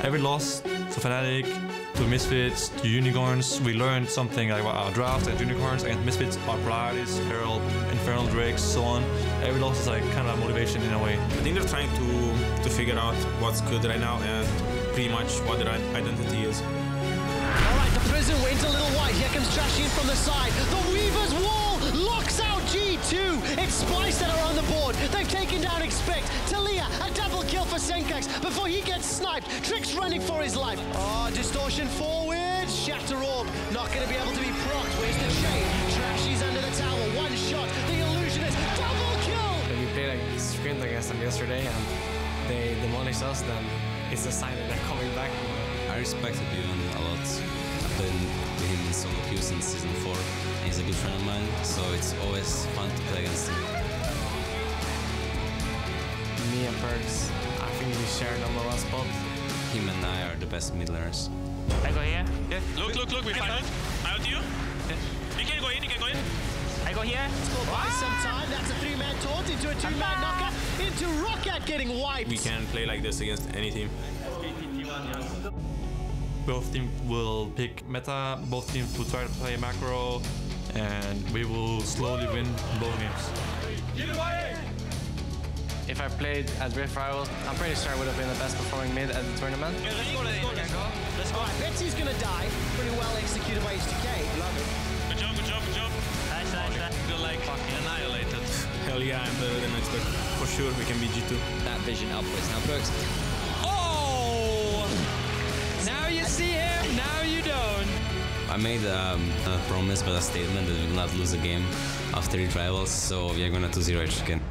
every loss to Fnatic, to Misfits, to Unicorns, we learned something like our draft and Unicorns and Misfits, our priorities, Herald, Infernal Drakes, so on. Every loss is like kind of a motivation in a way. I think they're trying to figure out what's good right now and pretty much what their identity is. All right, the prison wins a little wide. Here comes Trashy in from the side. The Weaver's wall locks out G2. It's Splyce that are on the board. They've taken down Expect. Taliyah, a double kill for Senkax before he gets sniped. Trick's running for his life. Oh, distortion forward. Shatter Orb. Not going to be able to be procced. Where's the shade? Trashy's under the tower. One shot. The Illusionist. Double kill. When we played like sprint against them yesterday and they demolished us, then it's a sign that they're coming back. I respected Bjorn a lot. I've been with him in solo queue since season 4. And he's a good friend of mine, so it's always fun to play against him. Me and Perkz, I think we share number 1 spot. Him and I are the best mid laners. I go here. Yeah. Look, we fight. I ult you. Yeah. You can go in. I go here. Let's go buy some time. That's a 3-man taunt into a 2-man knocker. Into Roccat getting wiped. We can't play like this against any team. Both teams will pick meta, both teams will try to play macro, and we will slowly win both games. If I played at Rift Rivals, I'm pretty sure I would have been the best performing mid at the tournament. Let's go. All right, Betsy's gonna die. Pretty well executed by HTK. Love it. Good job. Nice. Feel like annihilated. Hell yeah, I'm better than expected. For sure, we can beat G2. That vision upwards. Now Perkz. Oh! Now you see him, now you don't. I made a promise, but a statement that we will not lose a game after the rivals, so we are gonna 2-0 again.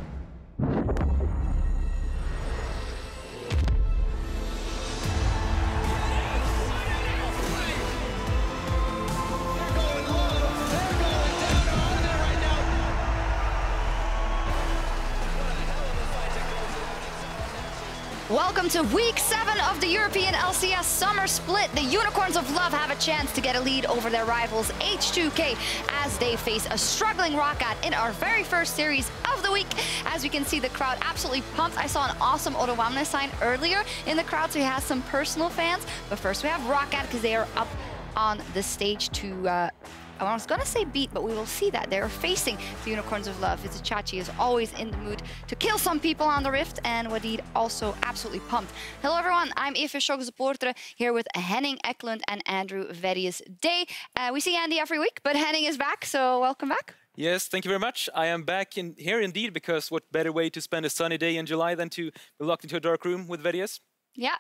Welcome to week 7 of the European LCS Summer Split. The Unicorns of Love have a chance to get a lead over their rivals H2K as they face a struggling Roccat in our very first series of the week. As we can see, the crowd absolutely pumped. I saw an awesome Ottawamna sign earlier in the crowd, so he has some personal fans. But first we have Roccat because they are up on the stage to I was gonna say beat, but we will see that. They're facing the Unicorns of Love. Chachi is always in the mood to kill some people on the Rift, and Wadid also absolutely pumped. Hello everyone, I'm Eva Schogsupporter here with Henning Eklund and Andrew Verius Day. We see Andy every week, but Henning is back, so welcome back. Yes, thank you very much. I am back here indeed, because what better way to spend a sunny day in July than to be locked into a dark room with Verius? Yeah.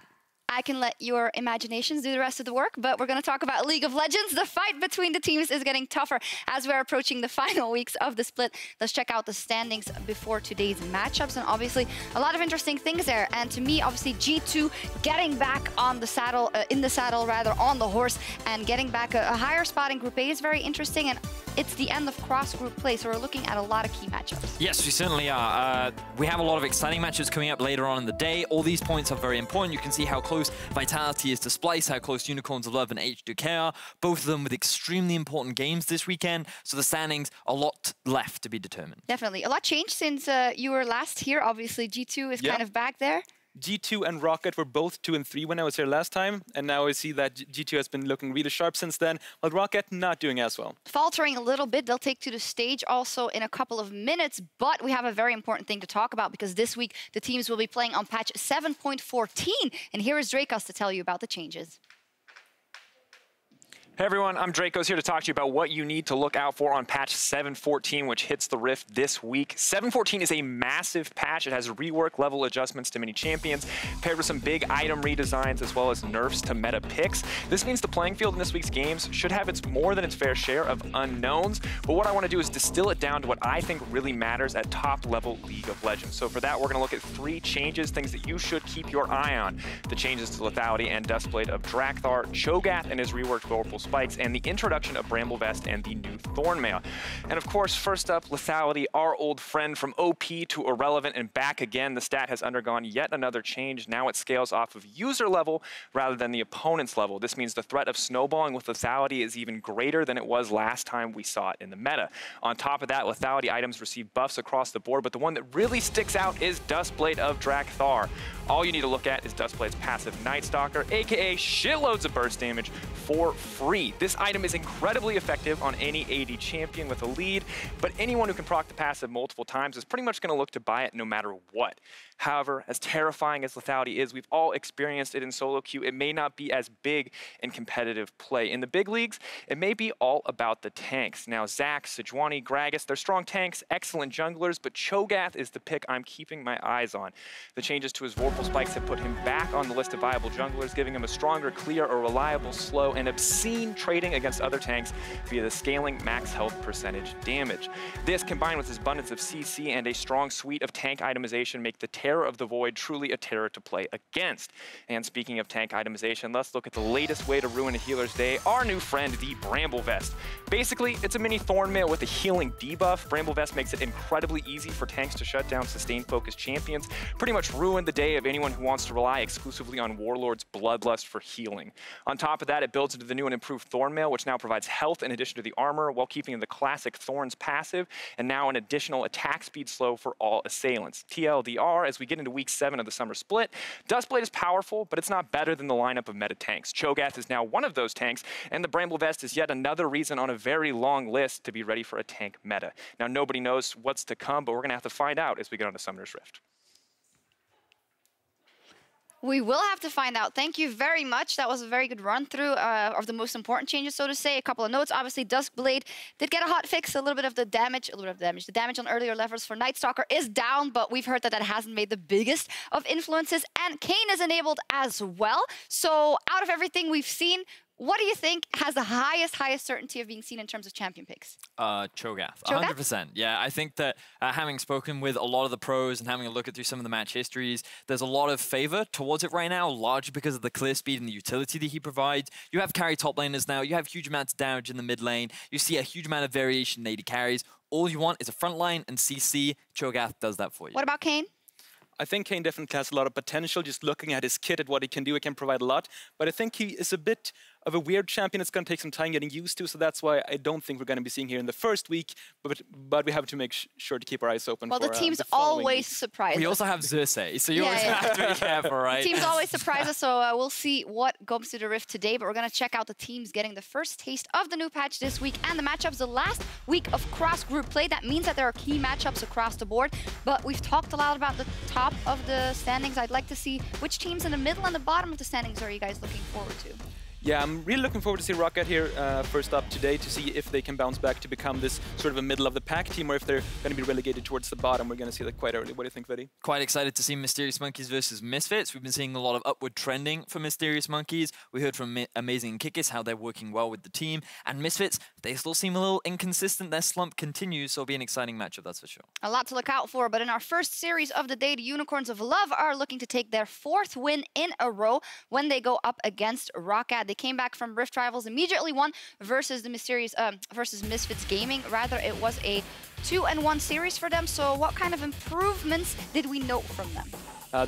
I can let your imaginations do the rest of the work, but we're going to talk about League of Legends. The fight between the teams is getting tougher as we're approaching the final weeks of the split. Let's check out the standings before today's matchups, and obviously a lot of interesting things there. And to me, obviously G2 getting back on the saddle, on the horse, and getting back a higher spot in Group A is very interesting. And it's the end of cross-group play, so we're looking at a lot of key matchups. Yes, we certainly are. We have a lot of exciting matches coming up later on in the day. All these points are very important. You can see how close Vitality is to Splyce, how close Unicorns of Love and H2K are. Both of them with extremely important games this weekend, so the standings, a lot left to be determined. Definitely. A lot changed since you were last here. Obviously, G2 is kind of back there. G2 and Roccat were both 2 and 3 when I was here last time, and now I see that G2 has been looking really sharp since then, while Roccat not doing as well. Faltering a little bit. They'll take to the stage also in a couple of minutes, but we have a very important thing to talk about, because this week the teams will be playing on patch 7.14, and here is Drakos to tell you about the changes. Hey everyone, I'm Drakos here to talk to you about what you need to look out for on patch 7.14, which hits the Rift this week. 7.14 is a massive patch. It has rework level adjustments to many champions, paired with some big item redesigns as well as nerfs to meta picks. This means the playing field in this week's games should have more than its fair share of unknowns, but what I want to do is distill it down to what I think really matters at top level League of Legends. So for that, we're going to look at 3 changes, things that you should keep your eye on. The changes to lethality and Duskblade of Drakthar, Cho'Gath and his reworked Vorpal Spikes, and the introduction of Bramble Vest and the new Thornmail. And of course, first up, Lethality, our old friend, from OP to Irrelevant and back again. The stat has undergone yet another change. Now it scales off of user level rather than the opponent's level. This means the threat of snowballing with Lethality is even greater than it was last time we saw it in the meta. On top of that, Lethality items receive buffs across the board, but the one that really sticks out is Duskblade of Drakthar. All you need to look at is Duskblade's passive Night Stalker, aka shitloads of burst damage for free. This item is incredibly effective on any AD champion with a lead, but anyone who can proc the passive multiple times is pretty much going to look to buy it no matter what. However, as terrifying as Lethality is, we've all experienced it in solo queue. It may not be as big in competitive play. In the big leagues, it may be all about the tanks. Now, Zac, Sejuani, Gragas, they're strong tanks, excellent junglers, but Cho'Gath is the pick I'm keeping my eyes on. The changes to his Vorpal Spikes have put him back on the list of viable junglers, giving him a stronger, clear, or reliable, slow, and obscene trading against other tanks via the scaling max health percentage damage. This, combined with his abundance of CC and a strong suite of tank itemization, make the Terror of the Void truly a terror to play against. And speaking of tank itemization, let's look at the latest way to ruin a healer's day, our new friend, the Bramble Vest. Basically, it's a mini Thornmail with a healing debuff. Bramble Vest makes it incredibly easy for tanks to shut down sustained-focused champions, pretty much ruin the day of anyone who wants to rely exclusively on Warlord's Bloodlust for healing. On top of that, it builds into the new and improved Thornmail, which now provides health in addition to the armor, while keeping the classic Thorns passive, and now an additional attack speed slow for all assailants. TLDR, as we get into week 7 of the summer split, Duskblade is powerful, but it's not better than the lineup of meta tanks. Cho'Gath is now one of those tanks, and the Bramble Vest is yet another reason on a very long list to be ready for a tank meta. Now, nobody knows what's to come, but we're going to have to find out as we get on to Summoner's Rift. We will have to find out. Thank you very much. That was a very good run through of the most important changes, so to say. A couple of notes. Obviously, Duskblade did get a hot fix. A little bit of the damage. The damage on earlier levels for Night Stalker is down, but we've heard that that hasn't made the biggest of influences. And Kayn is enabled as well. So out of everything we've seen, what do you think has the highest certainty of being seen in terms of champion picks? Cho'Gath, 100%. Yeah, I think that having spoken with a lot of the pros and having a look at through some of the match histories, there's a lot of favor towards it right now, largely because of the clear speed and the utility that he provides. You have carry top laners now, you have huge amounts of damage in the mid lane, you see a huge amount of variation in AD carries. All you want is a front line and CC. Cho'Gath does that for you. What about Kayn? I think Kayn definitely has a lot of potential. Just looking at his kit, at what he can do, he can provide a lot. But I think he is a bit of a weird champion. It's going to take some time getting used to, so that's why I don't think we're going to be seeing here in the first week. But we have to make sure to keep our eyes open. Well, for, the teams the always surprise us. We also have Xerxes, so you always have to be careful, right? The teams always surprise us, so we'll see what comes to the Rift today. But we're going to check out the teams getting the first taste of the new patch this week and the matchups the last week of cross-group play. That means that there are key matchups across the board. But we've talked a lot about the top of the standings. I'd like to see which teams in the middle and the bottom of the standings are you guys looking forward to? Yeah, I'm really looking forward to see Roccat here first up today to see if they can bounce back to become this sort of a middle-of-the-pack team, or if they're going to be relegated towards the bottom. We're going to see that quite early. What do you think, Veddy? Quite excited to see Mysterious Monkeys versus Misfits. We've been seeing a lot of upward trending for Mysterious Monkeys. We heard from Amazing Kikis how they're working well with the team. And Misfits, they still seem a little inconsistent. Their slump continues, so it'll be an exciting matchup, that's for sure. A lot to look out for, but in our first series of the day, the Unicorns of Love are looking to take their 4th win in a row when they go up against Roccat. They came back from Rift Rivals, immediately won versus the versus Misfits Gaming. Rather, it was a 2-1 series for them. So what kind of improvements did we note from them?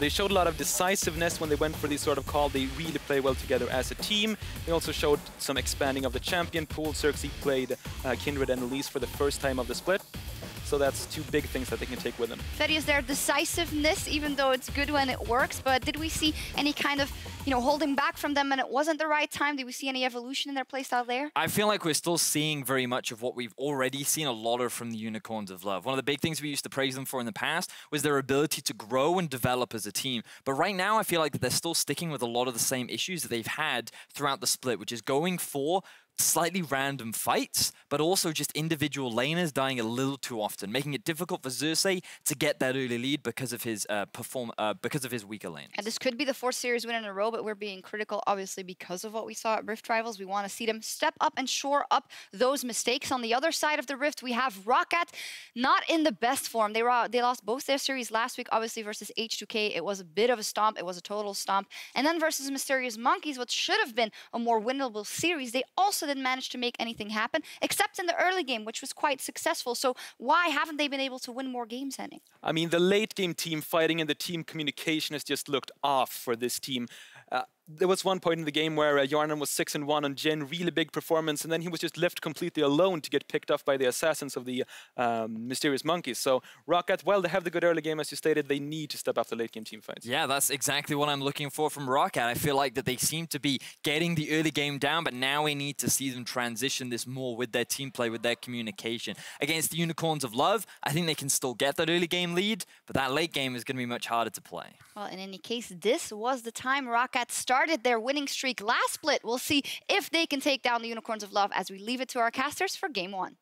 They showed a lot of decisiveness when they went for this sort of call. They really play well together as a team. They also showed some expanding of the champion pool. Xerxes played Kindred and Elise for the first time of the split. So that's 2 big things that they can take with them. Veddy, is there decisiveness, even though it's good when it works, but did we see any kind of, holding back from them and it wasn't the right time? Did we see any evolution in their playstyle there? I feel like we're still seeing very much of what we've already seen a lot of from the Unicorns of Love. One of the big things we used to praise them for in the past was their ability to grow and develop as a team. But right now, I feel like they're still sticking with a lot of the same issues that they've had throughout the split, which is going for slightly random fights, but also just individual laners dying a little too often, making it difficult for Xerxes to get that early lead because of his weaker lanes. And this could be the 4th series win in a row, but we're being critical, obviously, because of what we saw at Rift Rivals. We want to see them step up and shore up those mistakes. On the other side of the Rift, we have Roccat, not in the best form. They lost both their series last week, obviously, versus H2K. It was a bit of a stomp. It was a total stomp. And then versus Mysterious Monkeys, what should have been a more winnable series, they also also didn't manage to make anything happen, except in the early game, which was quite successful. So why haven't they been able to win more games, Henning? I mean, the late game team fighting and the team communication has just looked off for this team. There was one point in the game where Yarnan was 6-1 on Jhin, really big performance, and then he was just left completely alone to get picked off by the assassins of the Mysterious Monkeys. So Roccat, while they have the good early game, as you stated, they need to step up the late game team fights. Yeah, that's exactly what I'm looking for from Roccat. I feel like that they seem to be getting the early game down, but now we need to see them transition this more with their team play, with their communication. Against the Unicorns of Love, I think they can still get that early game lead, but that late game is going to be much harder to play. Well, in any case, this was the time Roccat started their winning streak last split. We'll see if they can take down the Unicorns of Love as we leave it to our casters for game 1.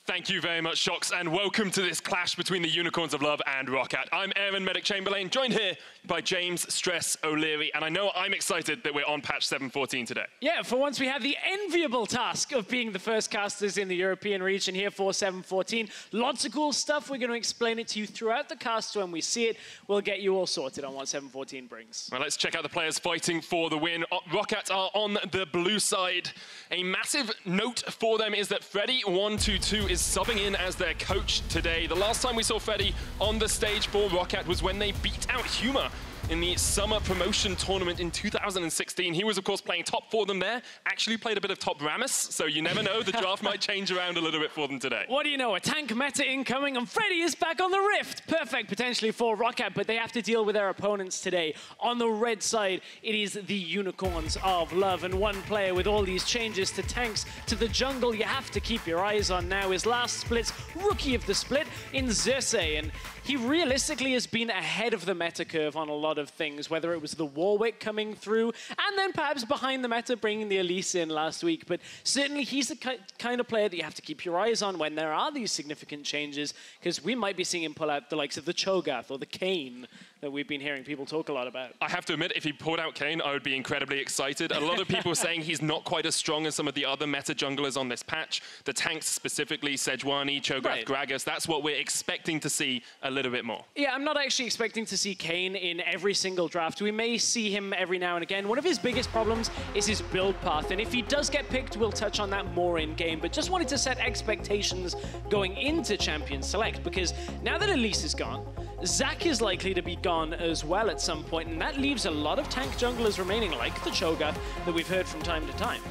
Thank you very much, Shox, and welcome to this clash between the Unicorns of Love and Roccat. I'm Aaron Medic Chamberlain, joined here by James Stress O'Leary, and I know I'm excited that we're on patch 7.14 today. Yeah, for once we have the enviable task of being the first casters in the European region here for 7.14. Lots of cool stuff. We're going to explain it to you throughout the cast. When we see it, we'll get you all sorted on what 7.14 brings. Well, let's check out the players fighting for the win. Roccat are on the blue side. A massive note for them is that Freddy122 is subbing in as their coach today. The last time we saw Freddy on the stage for Roccat was when they beat out Huma in the summer promotion tournament in 2016. He was, of course, playing top for them there. Actually played a bit of top Rammus, so you never know. The draft might change around a little bit for them today. What do you know? A tank meta incoming, and Freddy is back on the Rift. Perfect, potentially, for Roccat, but they have to deal with their opponents today. On the red side, it is the Unicorns of Love, and one player with all these changes to tanks, to the jungle, you have to keep your eyes on now is last split's rookie of the split in Xerxes, and he realistically has been ahead of the meta curve on a lot of things, whether it was the Warwick coming through, and then perhaps behind the meta bringing the Elise in last week. But certainly he's the kind of player that you have to keep your eyes on when there are these significant changes, because we might be seeing him pull out the likes of the Cho'Gath or the Kayn that we've been hearing people talk a lot about. I have to admit, if he pulled out Kayn, I would be incredibly excited. A lot of people are saying he's not quite as strong as some of the other meta junglers on this patch. The tanks specifically, Sejuani, Cho'Gath, Gragas, that's what we're expecting to see a little bit more. Yeah, I'm not actually expecting to see Kayn in every single draft. We may see him every now and again. One of his biggest problems is his build path, and if he does get picked, we'll touch on that more in-game. But just wanted to set expectations going into Champions Select, because now that Elise is gone, Zac is likely to be gone as well at some point, and that leaves a lot of tank junglers remaining, like the Cho'Gath that we've heard from time to time.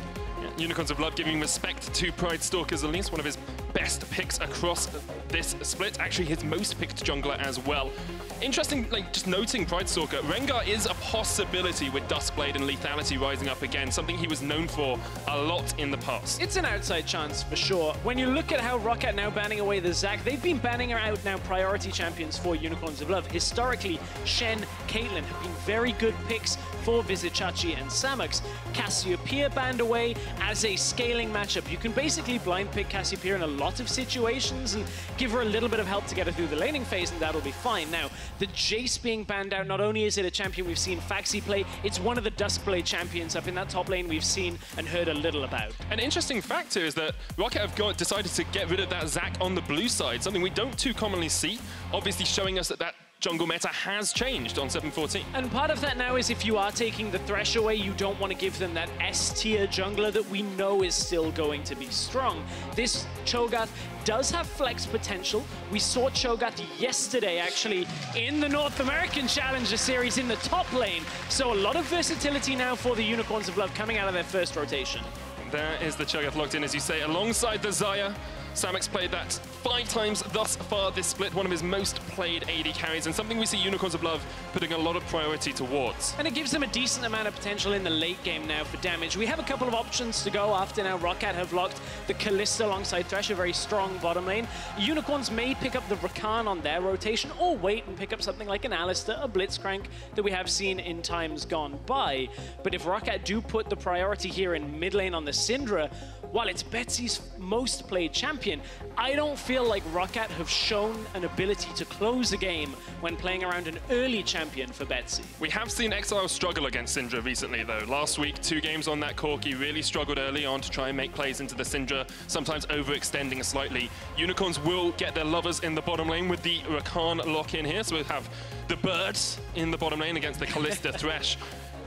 Unicorns of Love giving respect to Pridestalker's Elise, one of his best picks across this split. Actually, his most picked jungler as well. Interesting, like, just noting Pridestalker, Rengar is a possibility with Duskblade and Lethality rising up again, something he was known for a lot in the past. It's an outside chance for sure. When you look at how Roccat now banning away the Zac, they've been banning out now priority champions for Unicorns of Love. Historically, Shen, Caitlyn have been very good picks for Vizicsacsi and Samux. Cassiopeia banned away as a scaling matchup. You can basically blind pick Cassiopeia in a lot of situations and give her a little bit of help to get her through the laning phase, and that'll be fine. Now, the Jace being banned out, not only is it a champion we've seen Faxi play, it's one of the Duskblade champions up in that top lane we've seen and heard a little about. An interesting fact here is that Roccat have decided to get rid of that Zac on the blue side, something we don't too commonly see, obviously showing us that that jungle meta has changed on 7.14. And part of that now is if you are taking the Thresh away, you don't want to give them that S-tier jungler that we know is still going to be strong. This Cho'Gath does have flex potential. We saw Cho'Gath yesterday, actually, in the North American Challenger Series in the top lane. So a lot of versatility now for the Unicorns of Love coming out of their first rotation. There is the Cho'Gath locked in, as you say, alongside the Xayah. Samux played that 5 times thus far this split, one of his most played AD carries, and something we see Unicorns of Love putting a lot of priority towards. And it gives them a decent amount of potential in the late game now for damage. We have a couple of options to go after now. Roccat have locked the Kalista alongside Thresh, a very strong bottom lane. Unicorns may pick up the Rakan on their rotation, or wait and pick up something like an Alistar, a Blitzcrank that we have seen in times gone by. But if Roccat do put the priority here in mid lane on the Syndra, while it's Betsy's most played champion, I don't feel like Roccat have shown an ability to close the game when playing around an early champion for Betsy. We have seen Exile struggle against Syndra recently, though. Last week, 2 games on that Corki, really struggled early on to try and make plays into the Syndra, sometimes overextending slightly. Unicorns will get their lovers in the bottom lane with the Rakan lock-in here, so we'll have the birds in the bottom lane against the Kalista Thresh.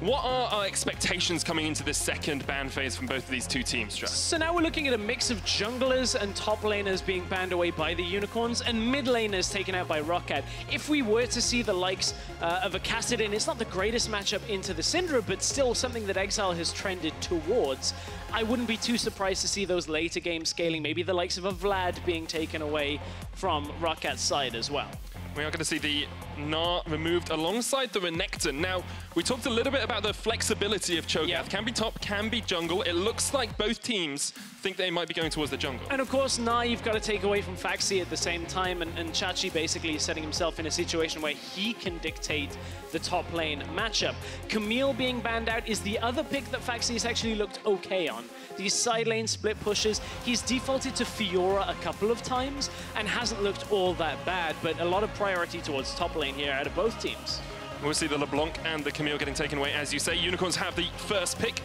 What are our expectations coming into this second ban phase from both of these two teams, Stress? So now we're looking at a mix of junglers and top laners being banned away by the Unicorns and mid laners taken out by Roccat. If we were to see the likes of a Kassadin, it's not the greatest matchup into the Syndra, but still something that Exile has trended towards. I wouldn't be too surprised to see those later game scaling, maybe the likes of a Vlad being taken away from Rockat's side as well. We are going to see the Gnar removed alongside the Renekton. Now, we talked a little bit about the flexibility of Cho'Gath. Yeah. Can be top, can be jungle. It looks like both teams think they might be going towards the jungle. And of course, Gnar you've got to take away from Faxi at the same time, and Chachi basically is setting himself in a situation where he can dictate the top lane matchup. Camille being banned out is the other pick that Faxi has actually looked okay on. These side lane split pushes, he's defaulted to Fiora a couple of times and hasn't looked all that bad, but a lot of priority towards top lane here out of both teams. We'll see the LeBlanc and the Camille getting taken away. As you say, Unicorns have the first pick.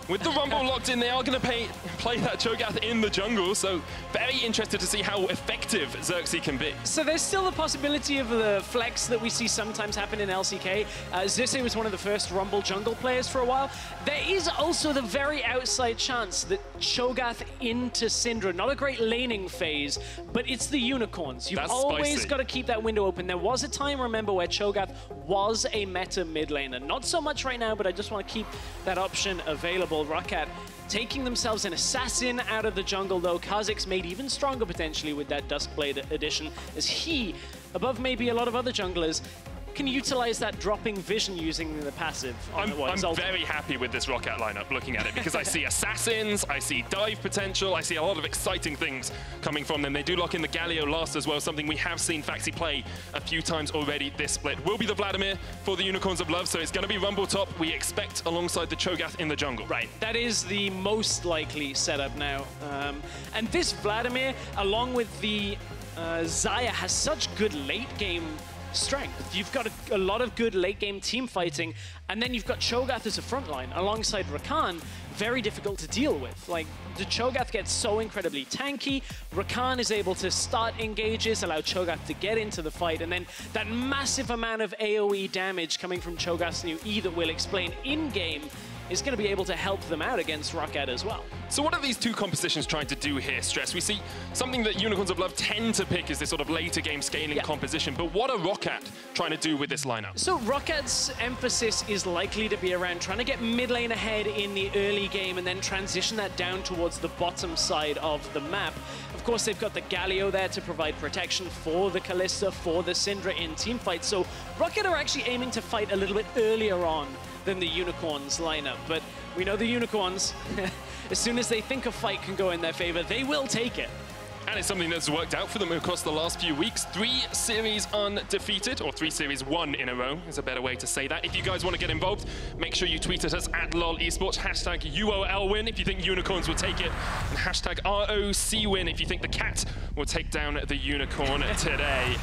With the Rumble locked in, they are going to play that Cho'Gath in the jungle, so very interested to see how effective Xerxes can be. So there's still the possibility of the flex that we see sometimes happen in LCK. Xerxes was one of the first Rumble jungle players for a while. There is also the very outside chance that Cho'Gath into Syndra, not a great laning phase, but it's the Unicorns. You've always got to keep that window open. There was a time, remember, where Cho'Gath was a meta mid laner. Not so much right now, but I just want to keep that option available. Roccat taking themselves an assassin out of the jungle, though. Kha'Zix made even stronger potentially with that Duskblade addition, as he, above maybe a lot of other junglers, can utilize that dropping vision using the passive. I'm very happy with this Roccat lineup looking at it, because I see assassins, I see dive potential, I see a lot of exciting things coming from them. They do lock in the Galio last as well, something we have seen Faxi play a few times already this split. Will be the Vladimir for the Unicorns of Love, so it's going to be Rumble top, we expect, alongside the Cho'Gath in the jungle. Right, that is the most likely setup now. And this Vladimir, along with the Xayah, has such good late game strength. You've got a lot of good late game team fighting, and then you've got Cho'Gath as a frontline alongside Rakan, very difficult to deal with. Like, the Cho'Gath gets so incredibly tanky, Rakan is able to start engages, allow Cho'Gath to get into the fight, and then that massive amount of AoE damage coming from Cho'Gath's new E that we'll explain in-game is going to be able to help them out against Roccat as well. So what are these two compositions trying to do here, Stress? We see something that Unicorns of Love tend to pick is this sort of later game scaling composition, but what are Roccat trying to do with this lineup? So Rockat's emphasis is likely to be around trying to get mid lane ahead in the early game and then transition that down towards the bottom side of the map. Of course, they've got the Galio there to provide protection for the Kalista, for the Syndra in teamfights. So Roccat are actually aiming to fight a little bit earlier on than the Unicorns lineup, but we know the Unicorns, as soon as they think a fight can go in their favor, they will take it. And it's something that's worked out for them across the last few weeks. 3 series undefeated, or 3 series won in a row is a better way to say that. If you guys want to get involved, make sure you tweet at us at LOL Esports, hashtag UOLWin if you think Unicorns will take it, and hashtag ROCWin if you think the Cat will take down the Unicorn today.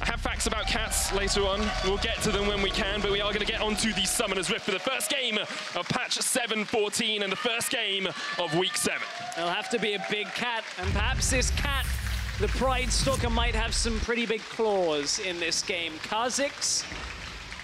I have facts about cats later on. We'll get to them when we can, but we are going to get onto the Summoner's Rift for the first game of patch 7.14 and the first game of week 7. It'll have to be a big cat, and perhaps this cat, the Pride Stalker, might have some pretty big claws in this game. Kha'Zix,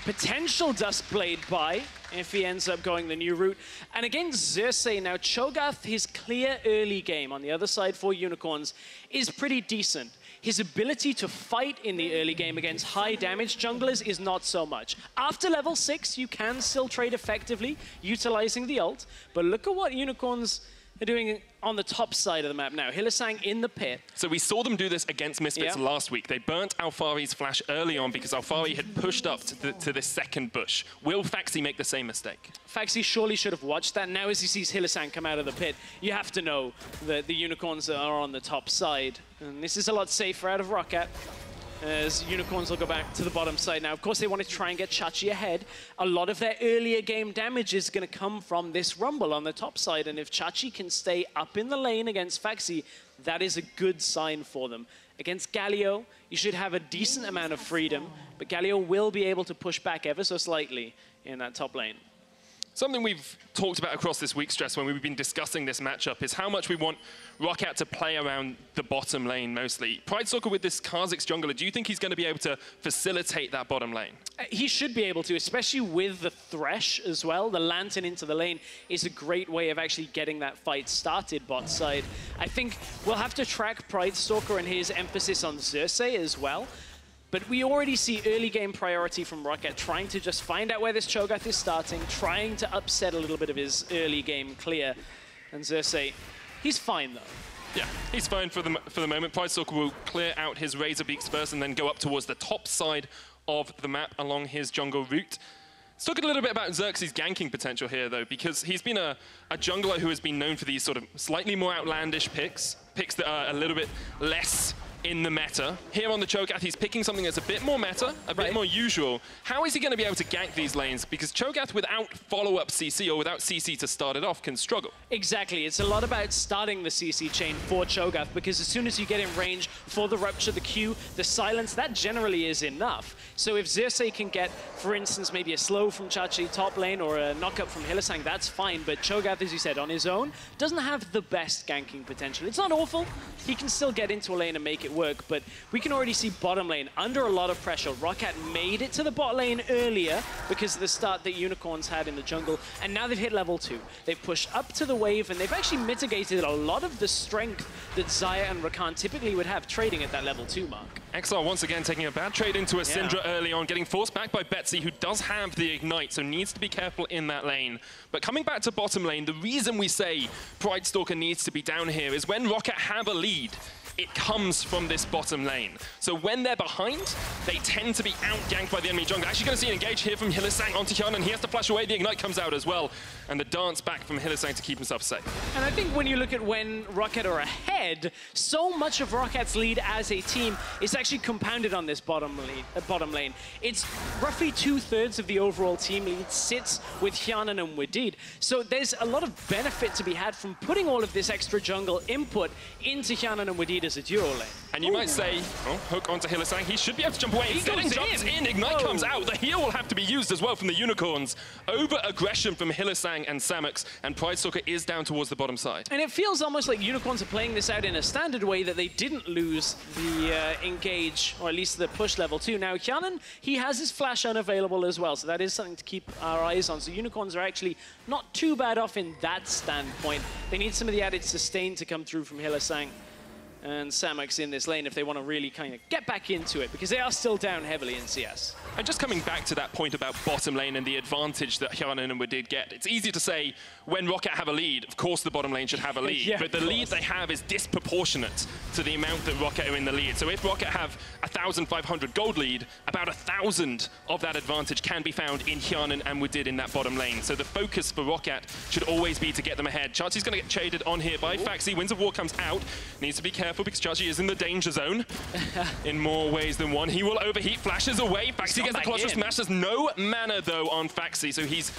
potential Duskblade buy if he ends up going the new route. And against Xerxes, now Cho'Gath, his clear early game on the other side for Unicorns is pretty decent. His ability to fight in the early game against high damage junglers is not so much. After level 6, you can still trade effectively, utilizing the ult, but look at what Unicorns are doing on the top side of the map now. Hylissang in the pit. So we saw them do this against Misfits last week. They burnt Alphari's flash early on because Alphari had pushed up to this second bush. Will Faxi make the same mistake? Faxi surely should have watched that. Now as he sees Hylissang come out of the pit, you have to know that the Unicorns are on the top side. And this is a lot safer out of Roccat, as Unicorns will go back to the bottom side now. Of course, they want to try and get Chachi ahead. A lot of their earlier game damage is going to come from this Rumble on the top side, and if Chachi can stay up in the lane against Faxi, that is a good sign for them. Against Galio, you should have a decent amount of freedom, but Galio will be able to push back ever so slightly in that top lane. Something we've talked about across this week, Stress, when we've been discussing this matchup is how much we want Roccat to play around the bottom lane mostly. Pridestalker with this Kha'Zix jungler, do you think he's going to be able to facilitate that bottom lane? He should be able to, especially with the Thresh as well. The Lantern into the lane is a great way of actually getting that fight started bot side. I think we'll have to track Pridestalker and his emphasis on Xerxes as well. But we already see early game priority from Roccat, trying to just find out where this Cho'Gath is starting, trying to upset a little bit of his early game clear. And Xerxes, he's fine though. Yeah, he's fine for the moment. Pridestalker will clear out his Razor Beaks first and then go up towards the top side of the map along his jungle route. Let's talk a little bit about Xerxes' ganking potential here, though, because he's been a jungler who has been known for these sort of slightly more outlandish picks that are a little bit less in the meta. Here on the Cho'Gath, he's picking something that's a bit more meta, a bit more usual. How is he going to be able to gank these lanes? Because Cho'Gath, without follow-up CC or without CC to start it off, can struggle. Exactly. It's a lot about starting the CC chain for Cho'Gath, because as soon as you get in range for the Rupture, the Q, the Silence, that generally is enough. So if Xerxes can get, for instance, maybe a slow from Chachi top lane or a knockup from Hylissang, that's fine. But Cho'Gath, as you said, on his own, doesn't have the best ganking potential. It's not awful. He can still get into a lane and make it work, but we can already see bottom lane under a lot of pressure. Roccat made it to the bot lane earlier because of the start that Unicorns had in the jungle, and now they've hit level 2. They've pushed up to the wave, and they've actually mitigated a lot of the strength that Xayah and Rakan typically would have trading at that level 2 mark. Exile once again taking a bad trade into a Syndra early on, getting forced back by Betsy, who does have the Ignite, so needs to be careful in that lane. But coming back to bottom lane, the reason we say Pridestalker needs to be down here is when Roccat have a lead, it comes from this bottom lane. So when they're behind, they tend to be out-ganked by the enemy jungle. Actually going to see an engage here from Hylissang onto Hyun, and he has to flash away. The Ignite comes out as well. And the dance back from Hylissang to keep himself safe. And I think when you look at when Roccat are ahead, so much of Rockat's lead as a team is actually compounded on this bottom lane. It's roughly 2/3 of the overall team lead sits with Hyanan and Wadid. So there's a lot of benefit to be had from putting all of this extra jungle input into Hyanan and Wadid as a duo lane. And you might say, oh, hook onto Hylissang. He should be able to jump away. He jumps in. Ignite comes out. The heal will have to be used as well from the Unicorns. Over-aggression from Hylissang and Samux, and Pridestalker is down towards the bottom side. And it feels almost like Unicorns are playing this out in a standard way, that they didn't lose the engage, or at least the push level 2. Now, Hyanan, he has his flash unavailable as well, so that is something to keep our eyes on. So Unicorns are actually not too bad off in that standpoint. They need some of the added sustain to come through from Hylissang and Samux in this lane if they want to really kind of get back into it, because they are still down heavily in CS. And just coming back to that point about bottom lane and the advantage that Hyanan and Wadid get, it's easy to say when Roccat have a lead, of course the bottom lane should have a lead, but the lead they have is disproportionate to the amount that Roccat are in the lead. So if Roccat have 1,500 gold lead, about 1,000 of that advantage can be found in Hyanan and Wadid in that bottom lane. So the focus for Roccat should always be to get them ahead. Chachi's going to get traded on here by Faxi. Winds of War comes out. Needs to be careful because Chachi is in the danger zone in more ways than one. He will overheat, flashes away. Faxi gets the Colossus Smash. There's no mana, though, on Faxi, so he's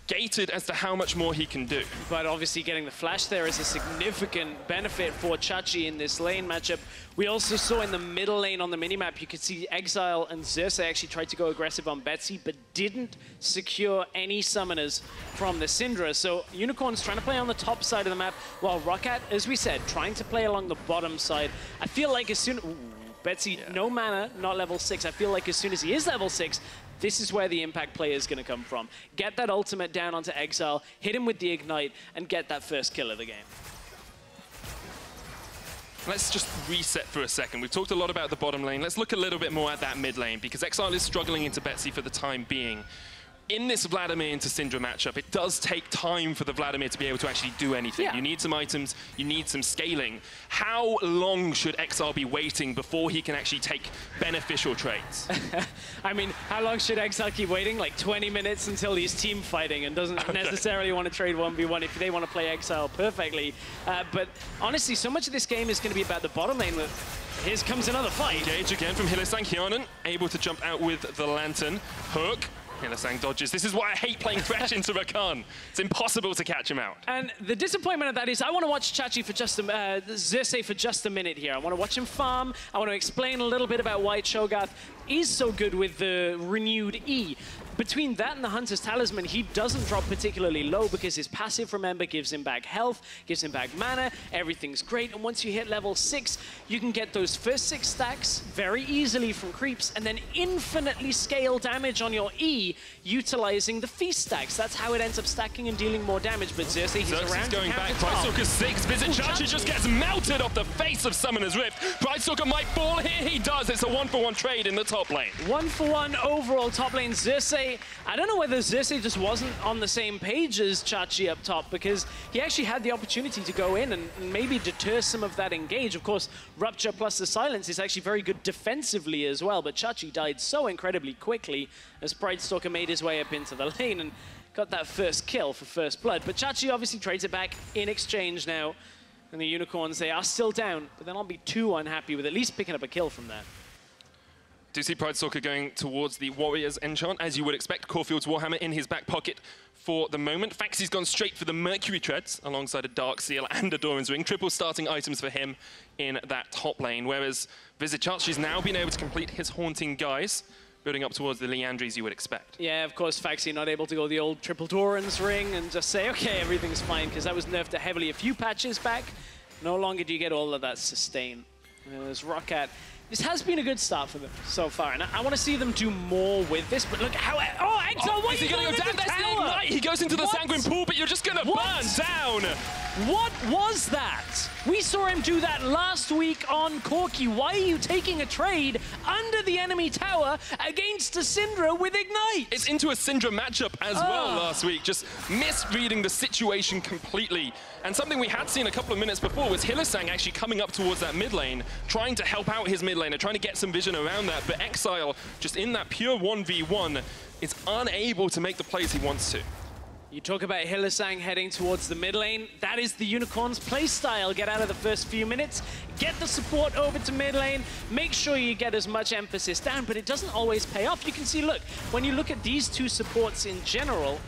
gated as to how much more he can do. But obviously getting the flash there is a significant benefit for Chachi in this lane matchup. We also saw in the middle lane on the minimap, you could see Exile and Xerxes actually tried to go aggressive on Betsy, but didn't secure any summoners from the Syndra. So Unicorns trying to play on the top side of the map, while Roccat, as we said, trying to play along the bottom side. I feel like as soon... Ooh, Betsy, no mana, not level 6. I feel like as soon as he is level 6, this is where the impact play is going to come from. Get that ultimate down onto Exile, hit him with the Ignite, and get that first kill of the game. Let's just reset for a second. We've talked a lot about the bottom lane. Let's look a little bit more at that mid lane, because Exile is struggling into Betsy for the time being. In this Vladimir into Syndra matchup, it does take time for the Vladimir to be able to actually do anything. You need some items, you need some scaling. How long should Exile be waiting before he can actually take beneficial trades? I mean, how long should Exile keep waiting? Like 20 minutes until he's team fighting and doesn't necessarily want to trade 1v1 if they want to play Exile perfectly. But honestly, so much of this game is going to be about the bottom lane. Here comes another fight. Engage again from Hylissang. Hyanan able to jump out with the Lantern. Hook. Hylissang dodges. This is why I hate playing Thresh into Rakan. It's impossible to catch him out. And the disappointment of that is I want to watch Chachi for just Xerxes for just a minute here. I want to watch him farm. I want to explain a little bit about why Cho'Gath is so good with the renewed E. between that and the Hunter's Talisman, he doesn't drop particularly low because his passive, remember, gives him back health, gives him back mana, everything's great. And once you hit level 6, you can get those first 6 stacks very easily from creeps and then infinitely scale damage on your E utilizing the feast stacks. That's how it ends up stacking and dealing more damage. But Xerxes, he's around. Going back. Pridestalker 6. Visit Chachi just gets melted off the face of Summoner's Rift. Pridestalker might fall here. He does. It's a 1-for-1 trade in the top lane. 1-for-1 overall top lane. Xerxes, I don't know whether Xerxes just wasn't on the same page as Chachi up top, because he actually had the opportunity to go in and maybe deter some of that engage. Of course, Rupture plus the silence is actually very good defensively as well, but Chachi died so incredibly quickly as Pridestalker made his way up into the lane and got that first kill for first blood. But Chachi obviously trades it back in exchange now. And the Unicorns, they are still down, but they'll not be too unhappy with at least picking up a kill from that. Do you see Pridestalker going towards the Warriors enchant, as you would expect? Caulfield's Warhammer in his back pocket for the moment. Faxi's gone straight for the Mercury Treads alongside a Dark Seal and a Doran's Ring. Triple starting items for him in that top lane, whereas Visit Chachi's now been able to complete his Haunting Guise, building up towards the Liandry's you would expect. Yeah, of course, Faxi not able to go the old triple Doran's Ring and just say, okay, everything's fine, because that was nerfed heavily a few patches back. No longer do you get all of that sustain. There's Roccat. This has been a good start for them so far, and I want to see them do more with this, but look how... Oh, Exile, what is he going to go down? That's the Ignite! He goes into the Sanguine Pool, but you're just going to burn down! What was that? We saw him do that last week on Corki. Why are you taking a trade under the enemy tower against a Syndra with Ignite? It's into a Syndra matchup as well last week, just misreading the situation completely. And something we had seen a couple of minutes before was Hylissang actually coming up towards that mid lane, trying to help out his mid laner, trying to get some vision around that. But Exile, just in that pure 1v1, is unable to make the plays he wants to. You talk about Hylissang heading towards the mid lane. That is the Unicorns' playstyle. Get out of the first few minutes, get the support over to mid lane, make sure you get as much emphasis down, but it doesn't always pay off. You can see, look, when you look at these two supports in general,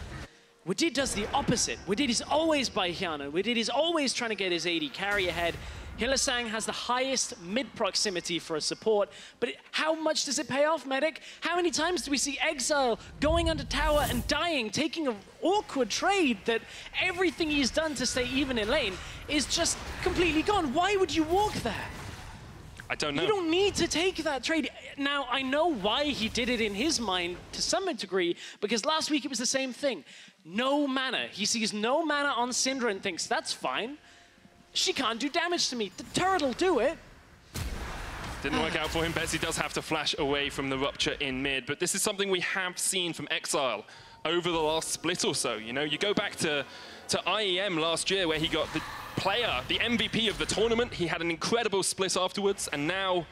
Wadid does the opposite. Wadid is always by Hyana. Wadid is always trying to get his AD carry ahead. Hylissang has the highest mid-proximity for a support, but how much does it pay off, Medic? How many times do we see Exile going under tower and dying, taking an awkward trade that everything he's done to stay even in lane is just completely gone? Why would you walk that? I don't know. You don't need to take that trade. Now, I know why he did it in his mind to some degree, because last week it was the same thing. No mana. He sees no mana on Syndra and thinks, that's fine. She can't do damage to me. The turret will do it. Didn't work out for him. Betsy does have to flash away from the Rupture in mid, but this is something we have seen from Exile over the last split or so. You know, you go back to IEM last year where he got the player, the MVP of the tournament. He had an incredible split afterwards, and now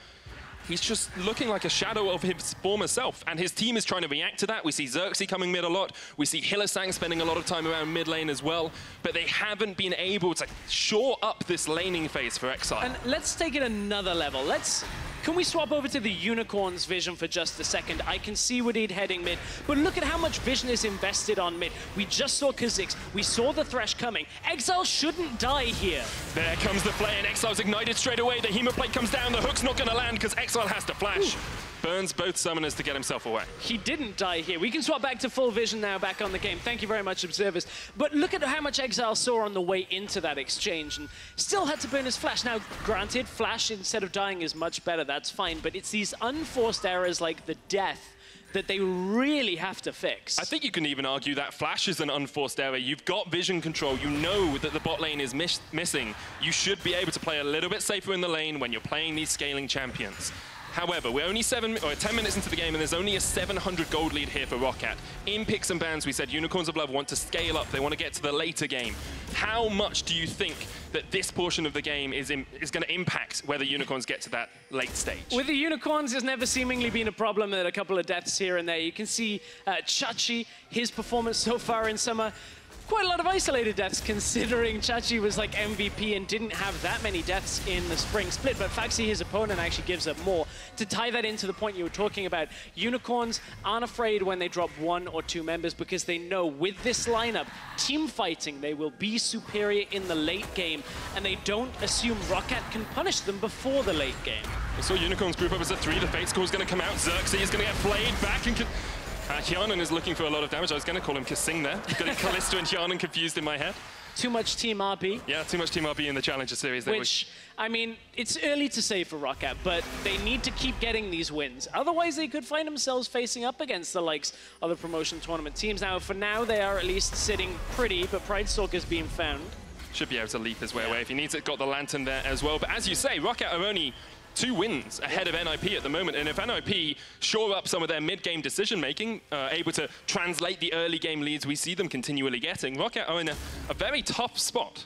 he's just looking like a shadow of his former self, and his team is trying to react to that. We see Xerxes coming mid a lot. We see Hylissang spending a lot of time around mid lane as well, but they haven't been able to shore up this laning phase for Exile. And let's take it another level. Can we swap over to the Unicorns vision for just a second? I can see Wadid heading mid, but look at how much vision is invested on mid. We just saw Kha'Zix. We saw the Thresh coming. Exile shouldn't die here. There comes the play, and Exile's ignited straight away. The Hemoplate comes down. The hook's not going to land because Exile has to flash. Ooh. Burns both summoners to get himself away. He didn't die here. We can swap back to full vision now, back on the game. Thank you very much, observers. But look at how much Exile saw on the way into that exchange and still had to burn his flash. Now, granted, flash instead of dying is much better. That's fine. But it's these unforced errors like the death that they really have to fix. I think you can even argue that flash is an unforced error. You've got vision control. You know that the bot lane is missing. You should be able to play a little bit safer in the lane when you're playing these scaling champions. However, we're only 10 minutes into the game, and there's only a 700 gold lead here for Roccat. In picks and bans, we said Unicorns of Love want to scale up. They want to get to the later game. How much do you think that this portion of the game is going to impact whether Unicorns get to that late stage? With the Unicorns, there's never seemingly been a problem at a couple of deaths here and there. You can see Chachi, his performance so far in summer. Quite a lot of isolated deaths, considering Chachi was like MVP and didn't have that many deaths in the spring split, but Faxi, his opponent, actually gives up more. To tie that into the point you were talking about, Unicorns aren't afraid when they drop 1 or 2 members because they know with this lineup, team fighting, they will be superior in the late game, and they don't assume Roccat can punish them before the late game. We saw Unicorns group up as a 3, the Fate Score is going to come out, Xerxes is going to get flayed back and Hjarnan is looking for a lot of damage. I was going to call him Kasing there. Got Kalista and Hjarnan confused in my head. Too much Team RP. Yeah, too much Team RP in the Challenger Series. Which, I mean, it's early to say for ROCCAT, but they need to keep getting these wins. Otherwise, they could find themselves facing up against the likes of the promotion tournament teams. Now, for now, they are at least sitting pretty, but Pridestalker's being found. Should be able to leap his way away if he needs it. Got the Lantern there as well. But as you say, ROCCAT are only 2 wins ahead of NIP at the moment, and if NIP shore up some of their mid-game decision-making, able to translate the early-game leads we see them continually getting, ROCCAT are in a very tough spot.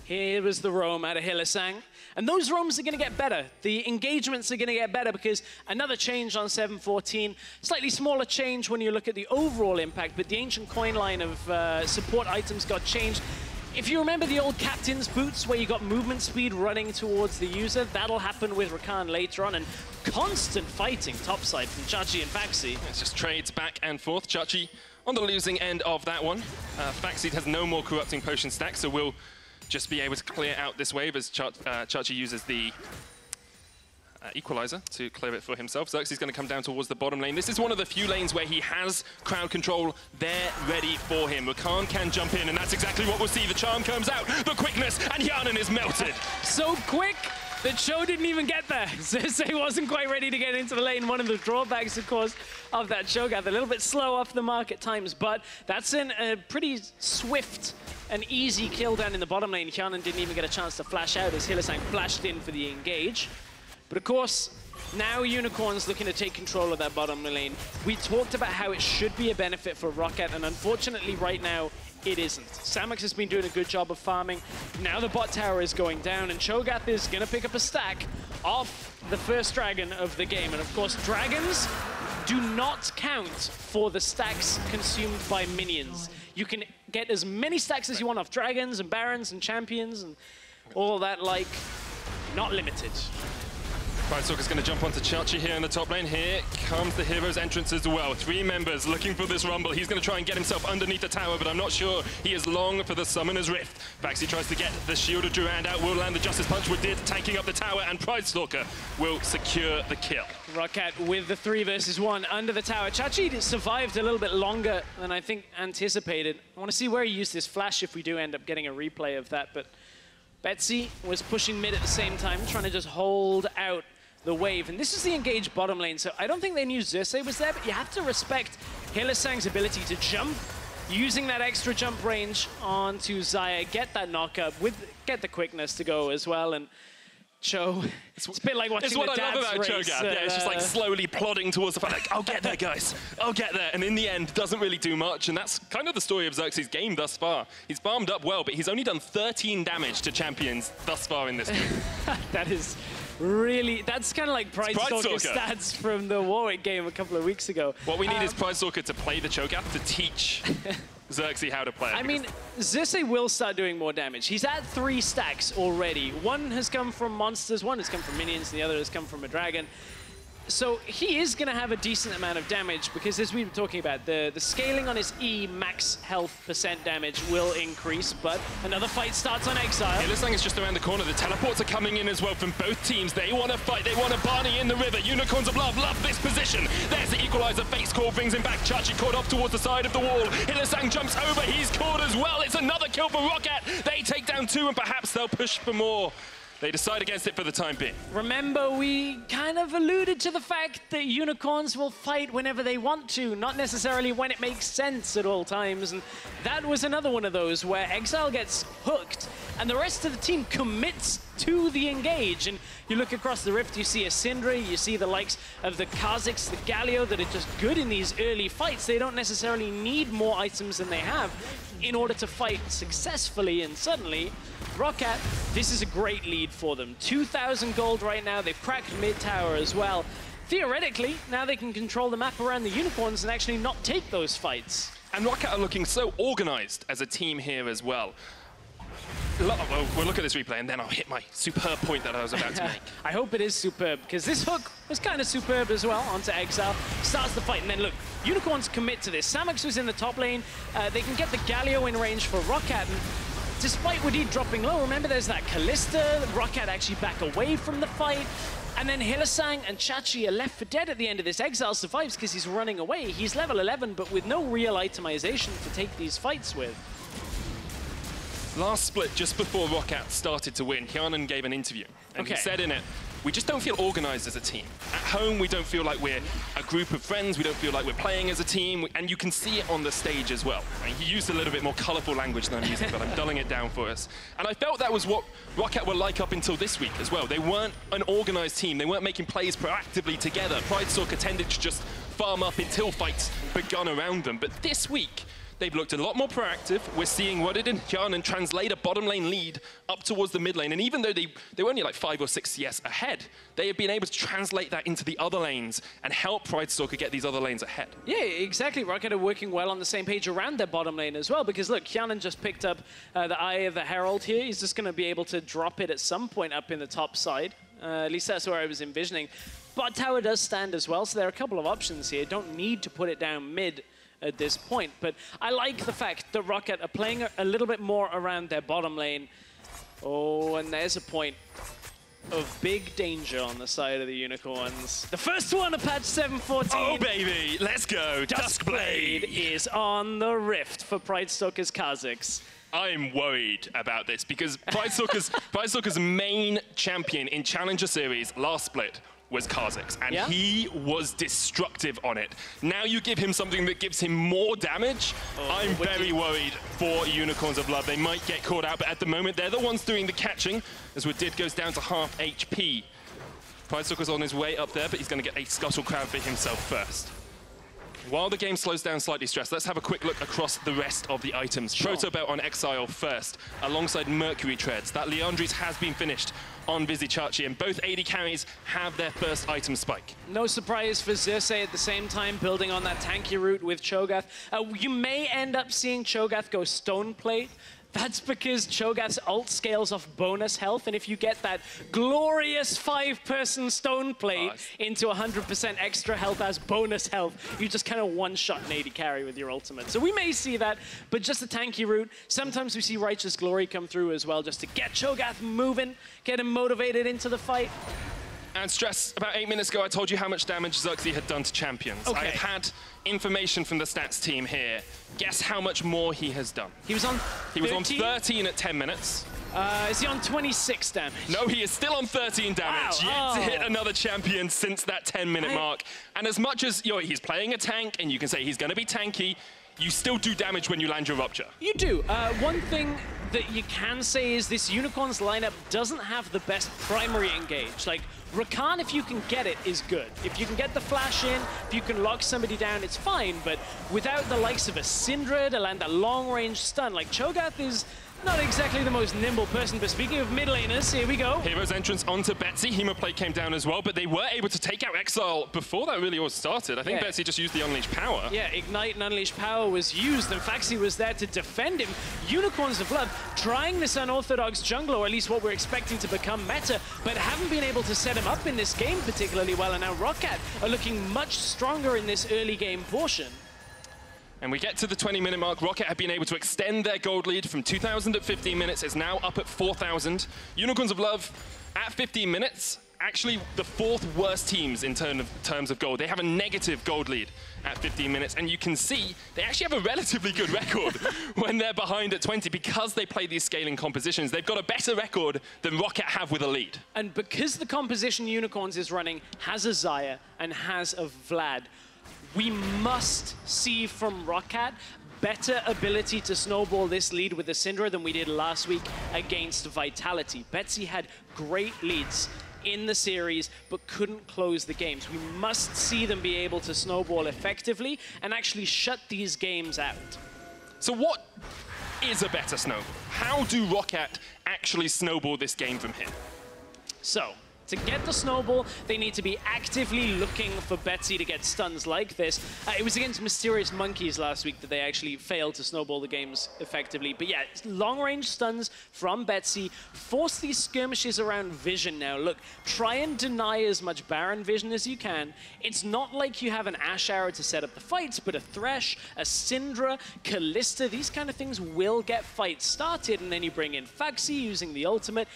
Here was the roam out of Hylissang, and those roams are going to get better. The engagements are going to get better because another change on 7-14, slightly smaller change when you look at the overall impact, but the Ancient Coin line of support items got changed. If you remember the old Captain's Boots where you got movement speed running towards the user, that'll happen with Rakan later on, and constant fighting topside from Chachi and Faxi. It's just trades back and forth. Chachi on the losing end of that one. Faxi has no more Corrupting Potion stacks, so we'll just be able to clear out this wave as Chachi uses the Equalizer to clear it for himself. Xerxes going to come down towards the bottom lane. This is one of the few lanes where he has crowd control there ready for him. Rakan can jump in, and that's exactly what we'll see. The charm comes out, the quickness, and Hjarnan is melted. So quick that Cho didn't even get there. Xerxes wasn't quite ready to get into the lane. One of the drawbacks, of course, of that Cho'Gath. A little bit slow off the mark at times, but that's a pretty swift and easy kill down in the bottom lane. Hjarnan didn't even get a chance to flash out as Hylissang flashed in for the engage. But of course, now Unicorn's looking to take control of that bottom lane. We talked about how it should be a benefit for ROCCAT, and unfortunately right now, it isn't. Samux has been doing a good job of farming. Now the bot tower is going down, and Cho'Gath is going to pick up a stack off the first dragon of the game. And of course, dragons do not count for the stacks consumed by minions. You can get as many stacks as you want off dragons and barons and champions and all that, like, not limited. Pridestalker's going to jump onto Chachi here in the top lane. Here comes the hero's entrance as well. 3 members looking for this rumble. He's going to try and get himself underneath the tower, but I'm not sure he is long for the Summoner's Rift. Faxi tries to get the Shield of Durand out, will land the Justice Punch with Did, tanking up the tower, and Pridestalker will secure the kill. ROCCAT with the 3 versus 1 under the tower. Chachi survived a little bit longer than I think anticipated. I want to see where he used his flash if we do end up getting a replay of that, but Betsy was pushing mid at the same time, trying to just hold out the wave. And this is the engaged bottom lane, so I don't think they knew Xerxes was there, but you have to respect Hylissang's ability to jump, using that extra jump range onto Xayah, get that knockup, get the quickness to go as well. And Cho, it's a bit like watching It's what the I love about race. Cho'Gath. Yeah, it's just like slowly plodding towards the fight. Like, I'll get there, guys. I'll get there. And in the end, doesn't really do much. And that's kind of the story of Xerxes' game thus far. He's farmed up well, but he's only done 13 damage to champions thus far in this game. That is really, that's kind of like Pridestalker stats from the Warwick game a couple of weeks ago. What we need is Pridestalker to play the Cho'Gath to teach Xerxes how to play it. I mean, Xerxes will start doing more damage. He's at 3 stacks already. 1 has come from monsters, 1 has come from minions, and the other has come from a dragon. So he is going to have a decent amount of damage because, as we were talking about, the scaling on his E max health % damage will increase, but another fight starts on Exile. Hylissang is just around the corner. The teleports are coming in as well from both teams. They want to fight. They want to Barney in the river. Unicorns of Love love this position. There's the Equalizer. Face Call brings him back. Chachi caught off towards the side of the wall. Hylissang jumps over. He's caught as well. It's another kill for ROCCAT. They take down 2, and perhaps they'll push for more. They decide against it for the time being. Remember, we kind of alluded to the fact that Unicorns will fight whenever they want to, not necessarily when it makes sense at all times. And that was another one of those where Exile gets hooked and the rest of the team commits to the engage. And you look across the rift, you see a Sindri, you see the likes of the Kha'Zix, the Galio, that are just good in these early fights. They don't necessarily need more items than they have in order to fight successfully, and suddenly ROCCAT, this is a great lead for them. 2,000 gold right now. They've cracked mid tower as well. Theoretically, now they can control the map around the Unicorns and actually not take those fights. And ROCCAT are looking so organized as a team here as well. Well, we'll look at this replay and then I'll hit my superb point that I was about to make. I hope it is superb, because this hook was kind of superb as well onto Exile. Starts the fight, and then look, Unicorns commit to this. Samux was in the top lane. They can get the Galio in range for ROCCAT. And despite Wadid dropping low, remember there's that Kalista, Roccat actually back away from the fight, and then Hylissang and Chachi are left for dead at the end of this. Exile survives because he's running away. He's level 11, but with no real itemization to take these fights with. Last split, just before Roccat started to win, Hjarnan gave an interview, and he said in it, we just don't feel organized as a team. At home, we don't feel like we're a group of friends, we don't feel like we're playing as a team, and you can see it on the stage as well. I mean, he used a little bit more colorful language than I'm using, but I'm dulling it down for us. And I felt that was what Roccat were like up until this week as well. They weren't an organized team, they weren't making plays proactively together. Pridestalker tended to just farm up until fights begun around them. But this week, they've looked a lot more proactive. We're seeing Wadid and Hjarnan translate a bottom lane lead up towards the mid lane. And even though they were only like 5 or 6 CS ahead, they have been able to translate that into the other lanes and help Pridestalker get these other lanes ahead. Yeah, exactly. Roccat are working well on the same page around their bottom lane as well, because look, Hjarnan just picked up the Eye of the Herald here. He's just going to be able to drop it at some point up in the top side. At least that's where I was envisioning. Bot tower does stand as well, so there are a couple of options here. Don't need to put it down mid at this point, but I like the fact that Roccat are playing a little bit more around their bottom lane. Oh, and there's a point of big danger on the side of the Unicorns. The first one of patch 7.14. Oh, baby, let's go. Duskblade is on the rift for Pridestalker's Kha'Zix. I'm worried about this because Pridestalker's main champion in Challenger Series last split was Kha'Zix, and he was destructive on it. Now you give him something that gives him more damage. I'm very worried for Unicorns of Love. They might get caught out, but at the moment, they're the ones doing the catching, as Wadid goes down to half HP. Pridestalker's on his way up there, but he's going to get a Scuttle Crab for himself first. While the game slows down slightly, Stress, let's have a quick look across the rest of the items. Proto Belt on Exile first, alongside Mercury Treads. That Liandry's has been finished on Vizicsacsi, and both AD carries have their first item spike. No surprise for Xerxe at the same time, building on that tanky route with Cho'Gath. You may end up seeing Cho'Gath go Stone Plate. That's because Cho'Gath's ult scales off bonus health, and if you get that glorious 5-person Stone Plate into 100% extra health as bonus health, you just kind of one-shot an AD carry with your ultimate. So we may see that, but just a tanky route. Sometimes we see Righteous Glory come through as well, just to get Cho'Gath moving, get him motivated into the fight. And Stress, about 8 minutes ago, I told you how much damage Xerxe had done to champions. I have had information from the stats team here. Guess how much more he has done. He was on 13 at 10 minutes. Is he on 26 damage? No, he is still on 13 damage. Wow. Yet to hit another champion since that 10-minute mark. And as much as he's playing a tank, and you can say he's going to be tanky, you still do damage when you land your Rupture. You do. One thing that you can say is this Unicorns lineup doesn't have the best primary engage. Like, Rakan, if you can get it, is good. If you can get the flash in, if you can lock somebody down, it's fine. But without the likes of a Syndra to land a long-range stun, like Cho'Gath is not exactly the most nimble person, but speaking of mid laners, here we go. Hero's entrance onto Betsy. Hemoplate came down as well, but they were able to take out Exile before that really all started. I think Betsy just used the Unleashed Power. Yeah, Ignite and Unleashed Power was used, and Faxi was there to defend him. Unicorns of Love trying this unorthodox jungler, or at least what we're expecting to become meta, but haven't been able to set him up in this game particularly well, and now Roccat are looking much stronger in this early game portion. And we get to the 20-minute mark. Roccat have been able to extend their gold lead from 2,000 at 15 minutes. It's now up at 4,000. Unicorns of Love at 15 minutes, actually the 4th worst teams in terms of gold. They have a negative gold lead at 15 minutes, and you can see they actually have a relatively good record when they're behind at 20 because they play these scaling compositions. They've got a better record than Roccat have with a lead. And because the composition Unicorns is running has a Xayah and has a Vlad, we must see from Roccat better ability to snowball this lead with the Syndra than we did last week against Vitality. Betsy had great leads in the series, but couldn't close the games. We must see them be able to snowball effectively and actually shut these games out. So what is a better snowball? How do Roccat actually snowball this game from here? So, To get the snowball, they need to be actively looking for Betsy to get stuns like this. It was against Mysterious Monkeys last week that they actually failed to snowball the games effectively. But yeah, long-range stuns from Betsy. Force these skirmishes around Vision now. Look, try and deny as much Baron Vision as you can. It's not like you have an Ash Arrow to set up the fights, but a Thresh, a Syndra, Kalista, these kind of things will get fights started, and then you bring in Faxi using the ultimate.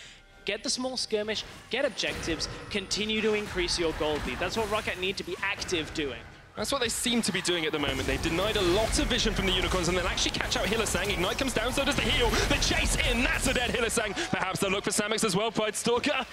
Get the small skirmish, get objectives, continue to increase your gold lead. That's what ROCCAT need to be active doing. That's what they seem to be doing at the moment. They've denied a lot of vision from the Unicorns and they'll actually catch out Hylissang. Ignite comes down, so does the heal. The chase in, that's a dead Hylissang. Perhaps they'll look for Samux as well. Pride Stalker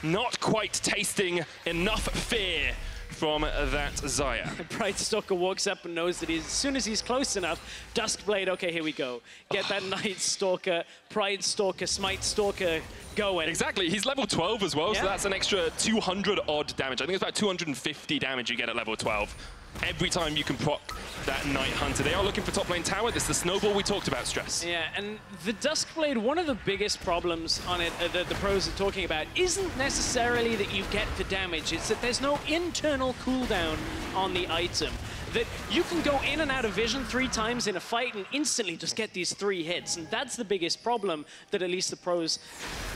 not quite tasting enough fear from that Xayah. Pride Stalker walks up and knows that as soon as he's close enough, Duskblade, okay, here we go. Get that Night Stalker, Pride Stalker, Smite Stalker going. Exactly, he's level 12 as well, so that's an extra 200 odd damage. I think it's about 250 damage you get at level 12. Every time you can proc that Night Hunter. They are looking for top lane tower. This is the snowball we talked about, Stress. Yeah, and the Duskblade, one of the biggest problems on it that the pros are talking about isn't necessarily that you get the damage. It's that there's no internal cooldown on the item. That you can go in and out of vision 3 times in a fight and instantly just get these 3 hits. And that's the biggest problem that at least the pros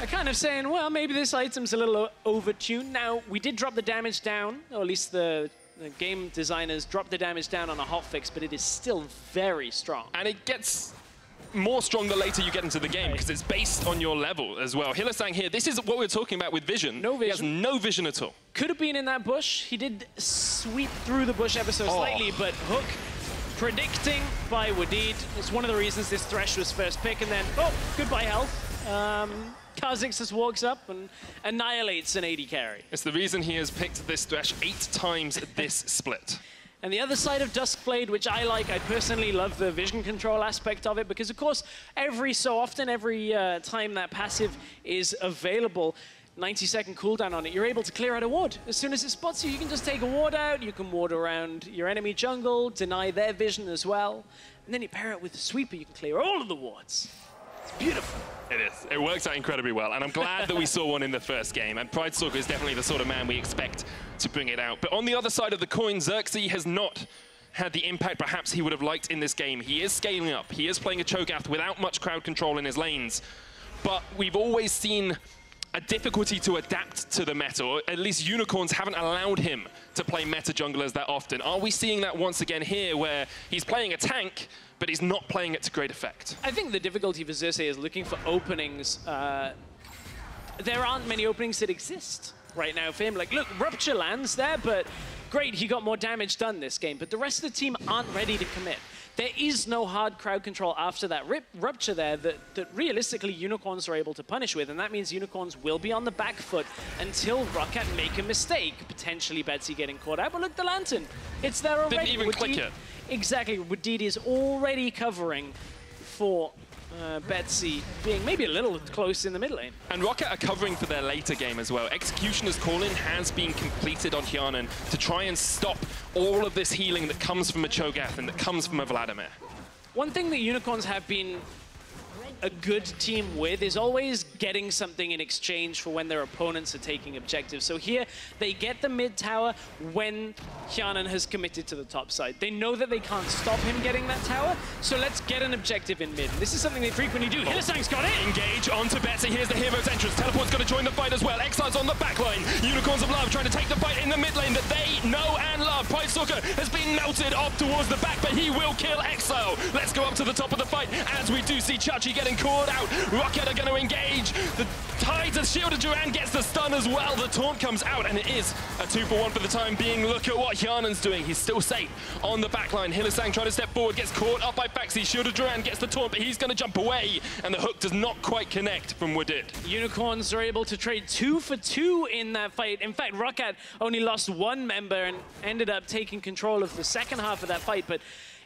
are kind of saying, well, maybe this item's a little overtuned. Now, we did drop the damage down, or at least the game designers dropped the damage down on a hotfix, but it is still very strong. And it gets more strong the later you get into the game, because it's based on your level as well. Hylissang here, this is what we're talking about with vision. No vision. He has no vision at all. Could have been in that bush. He did sweep through the bush ever so slightly, but Hook predicting by Wadid. It's one of the reasons this Thresh was first pick, and then, oh, goodbye health. Kha'Zix just walks up and annihilates an AD carry. It's the reason he has picked this Thresh 8 times this split. And the other side of Duskblade, which I like, I personally love the vision control aspect of it, because of course, every so often, every time that passive is available, 90-second cooldown on it, you're able to clear out a ward. As soon as it spots you, you can just take a ward out, you can ward around your enemy jungle, deny their vision as well, and then you pair it with the sweeper, you can clear all of the wards. It's beautiful. It is. It works out incredibly well, and I'm glad that we saw one in the first game, and Pride Stalker is definitely the sort of man we expect to bring it out. But on the other side of the coin, Xerxes has not had the impact perhaps he would have liked in this game. He is scaling up. He is playing a Cho'Gath without much crowd control in his lanes, but we've always seen a difficulty to adapt to the meta, or at least Unicorns haven't allowed him to play meta junglers that often. Are we seeing that once again here, where he's playing a tank, but he's not playing it to great effect? I think the difficulty for Xerxes is looking for openings. There aren't many openings that exist right now for him. Like, look, Rupture lands there, but great, he got more damage done this game, but the rest of the team aren't ready to commit. There is no hard crowd control after that Rupture there that realistically Unicorns are able to punish with, and that means Unicorns will be on the back foot until ROCCAT make a mistake, potentially Betsy getting caught out. But look, the Lantern, it's there already. Didn't even click it. Exactly, Wadid is already covering for Betsy being maybe a little close in the mid lane. And ROCCAT are covering for their later game as well. Executioner's call-in has been completed on Hyanan to try and stop all of this healing that comes from a Cho'Gath and that comes from a Vladimir. One thing that Unicorns have been a good team with is always getting something in exchange for when their opponents are taking objectives. So here, they get the mid tower when Hyanan has committed to the top side. They know that they can't stop him getting that tower, so let's get an objective in mid. This is something they frequently do. Hylissang's got it! Engage onto Betsy. Here's the hero's entrance. Teleport's going to join the fight as well. Exile's on the back line. Unicorns of Love trying to take the fight in the mid lane that they know and love. Pride Stalker has been melted off towards the back, but he will kill Exile. Let's go up to the top of the fight as we do see Chachi getting called out. ROCCAT are going to engage. The Tides of Shield of Duran gets the stun as well. The taunt comes out, and it is a 2-for-1 for the time being. Look at what Hyanan's doing. He's still safe on the back line. Hylissang trying to step forward, gets caught up by Faxi. Shield of Duran gets the taunt, but he's going to jump away, and the hook does not quite connect from Wadid. Unicorns are able to trade 2 for 2 in that fight. In fact, ROCCAT only lost 1 member and ended up taking control of the second half of that fight, but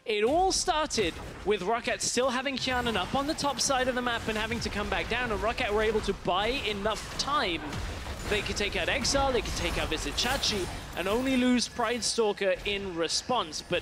it all started with ROCCAT still having Hyanan up on the top side of the map and having to come back down, and ROCCAT were able to buy enough time. They could take out Exile, they could take out Visit Chachi, and only lose Pride Stalker in response. But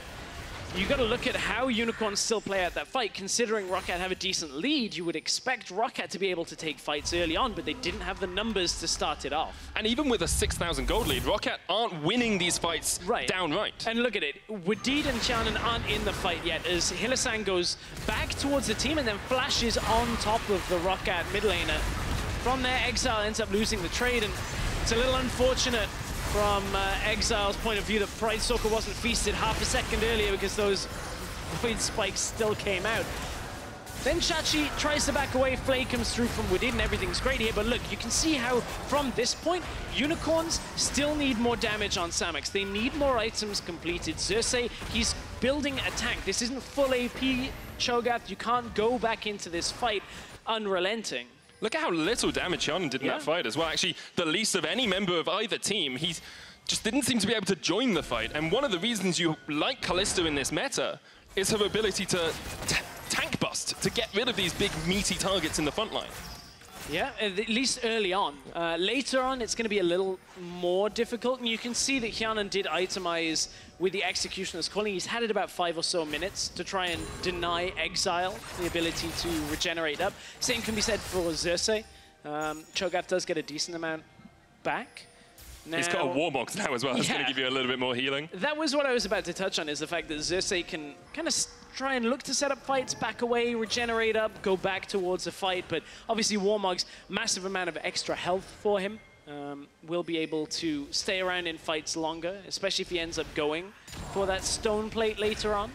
you got to look at how Unicorns still play out that fight. Considering Roccat have a decent lead, you would expect Roccat to be able to take fights early on, but they didn't have the numbers to start it off. And even with a 6,000 gold lead, Roccat aren't winning these fights downright. And look at it, Wadid and Xiaonan aren't in the fight yet, as Hylissang goes back towards the team and then flashes on top of the Roccat mid laner. From there, Exile ends up losing the trade, and it's a little unfortunate from Exile's point of view that Pride Stalker wasn't feasted half a second earlier because those Void Spikes still came out. Then Chachi tries to back away, Flay comes through from Wadid and everything's great here, but look, you can see how from this point, Unicorns still need more damage on Samux. They need more items completed. Xerxes, he's building a tank. This isn't full AP, Cho'Gath. You can't go back into this fight unrelenting. Look at how little damage Xiaonan did in that fight as well. Actually, the least of any member of either team. He just didn't seem to be able to join the fight. And one of the reasons you like Kalista in this meta is her ability to tank bust, to get rid of these big meaty targets in the front line. Yeah, at least early on. Later on, it's going to be a little more difficult, and you can see that Xiaonan did itemize with the Executioner's Calling. He's had it about 5 or so minutes to try and deny Exile the ability to regenerate up. Same can be said for Xerxes. Cho'Gath does get a decent amount back. Now, he's got a Warmogs now as well. That's going to give you a little bit more healing. That was what I was about to touch on, is the fact that Xerxes can kind of try and look to set up fights, back away, regenerate up, go back towards a fight. But obviously Warmogs, massive amount of extra health for him. Will be able to stay around in fights longer, especially if he ends up going for that stone plate later on.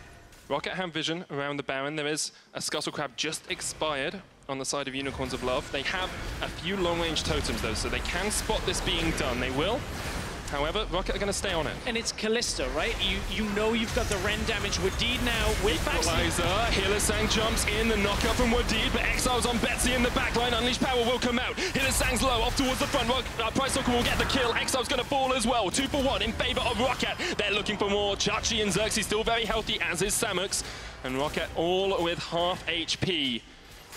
Roccat have vision around the Baron. There is a Scuttle Crab just expired on the side of Unicorns of Love. They have a few long-range totems, though, so they can spot this being done. They will. However, Roccat are going to stay on it. And it's Kalista, right? You know you've got the Ren damage. Wadid now with Equalizer. Hylissang jumps in, the knockup from Wadid, but Exile's on Betsy in the backline. Unleashed Power will come out. Hylissang's low, off towards the front. Pride Stalker will get the kill. Exile's going to fall as well. 2 for 1 in favor of Roccat. They're looking for more. Chachi and Xerxes still very healthy, as is Samux. And Roccat all with half HP.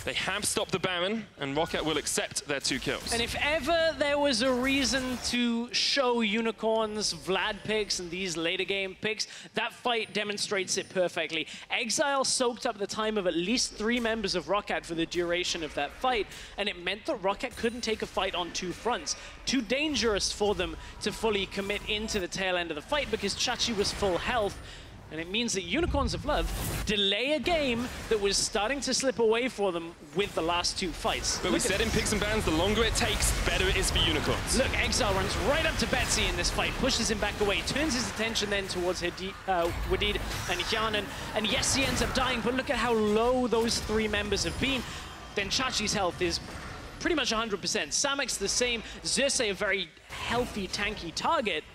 They have stopped the Baron, and Roccat will accept their 2 kills. And if ever there was a reason to show Unicorns Vlad picks and these later game picks, that fight demonstrates it perfectly. Exile soaked up the time of at least 3 members of Roccat for the duration of that fight, and it meant that Roccat couldn't take a fight on 2 fronts. Too dangerous for them to fully commit into the tail end of the fight because Chachi was full health. And it means that Unicorns of Love delay a game that was starting to slip away for them with the last 2 fights. But we said in picks and bans, the longer it takes, the better it is for Unicorns. Look, Exile runs right up to Betsy in this fight, pushes him back away, turns his attention then towards Wadid and Xiaonan. And yes, he ends up dying, but look at how low those 3 members have been. Then Chachi's health is pretty much 100%. Samux the same, Xerxes a very healthy, tanky target.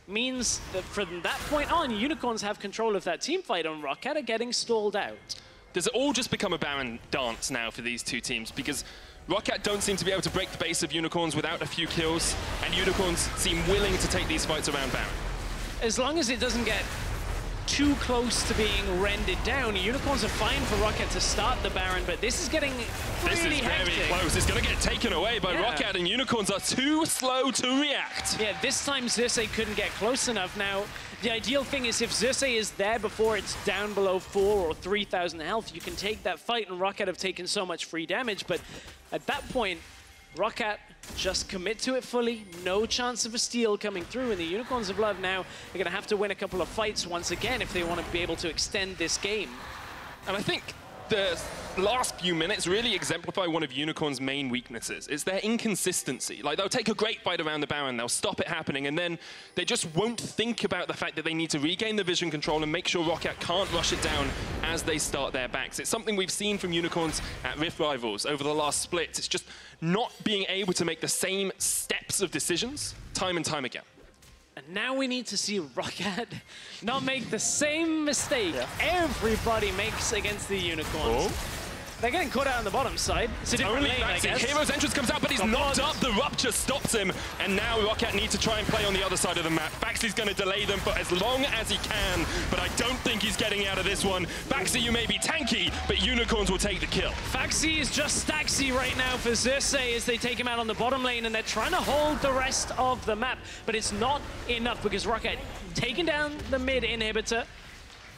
Means that from that point on, Unicorns have control of that team fight, and Roccat are getting stalled out. Does it all just become a Baron dance now for these 2 teams? Because Roccat don't seem to be able to break the base of Unicorns without a few kills, and Unicorns seem willing to take these fights around Baron. As long as it doesn't get too close to being rendered down, Unicorns are fine for Roccat to start the Baron, but this is getting really hectic. Very close. It's going to get taken away by Roccat, and Unicorns are too slow to react. Yeah, this time Xerxes couldn't get close enough. Now, the ideal thing is if Xerxes is there before it's down below 4 or 3,000 health, you can take that fight, and Roccat have taken so much free damage, but at that point, Roccat just commit to it fully, no chance of a steal coming through, and the Unicorns of Love now are going to have to win a couple of fights once again if they want to be able to extend this game. And I think the last few minutes really exemplify one of Unicorn's main weaknesses. It's their inconsistency. Like, they'll take a great fight around the Baron, they'll stop it happening, and then they just won't think about the fact that they need to regain the vision control and make sure Roccat can't rush it down as they start their backs. It's something we've seen from Unicorns at Rift Rivals over the last splits. It's just not being able to make the same steps of decisions time and time again. And now we need to see Roccat not make the same mistake everybody makes against the Unicorns. They're getting caught out on the bottom side. It's a different lane, I guess. Hero's entrance comes out, but he's knocked up. The Rupture stops him. And now Roccat need to try and play on the other side of the map. Faxy's going to delay them for as long as he can, but I don't think he's getting out of this one. Faxy, you may be tanky, but Unicorns will take the kill. Faxy is just Staxy right now for Xerxes as they take him out on the bottom lane, and they're trying to hold the rest of the map, but it's not enough because Roccat taking down the mid inhibitor.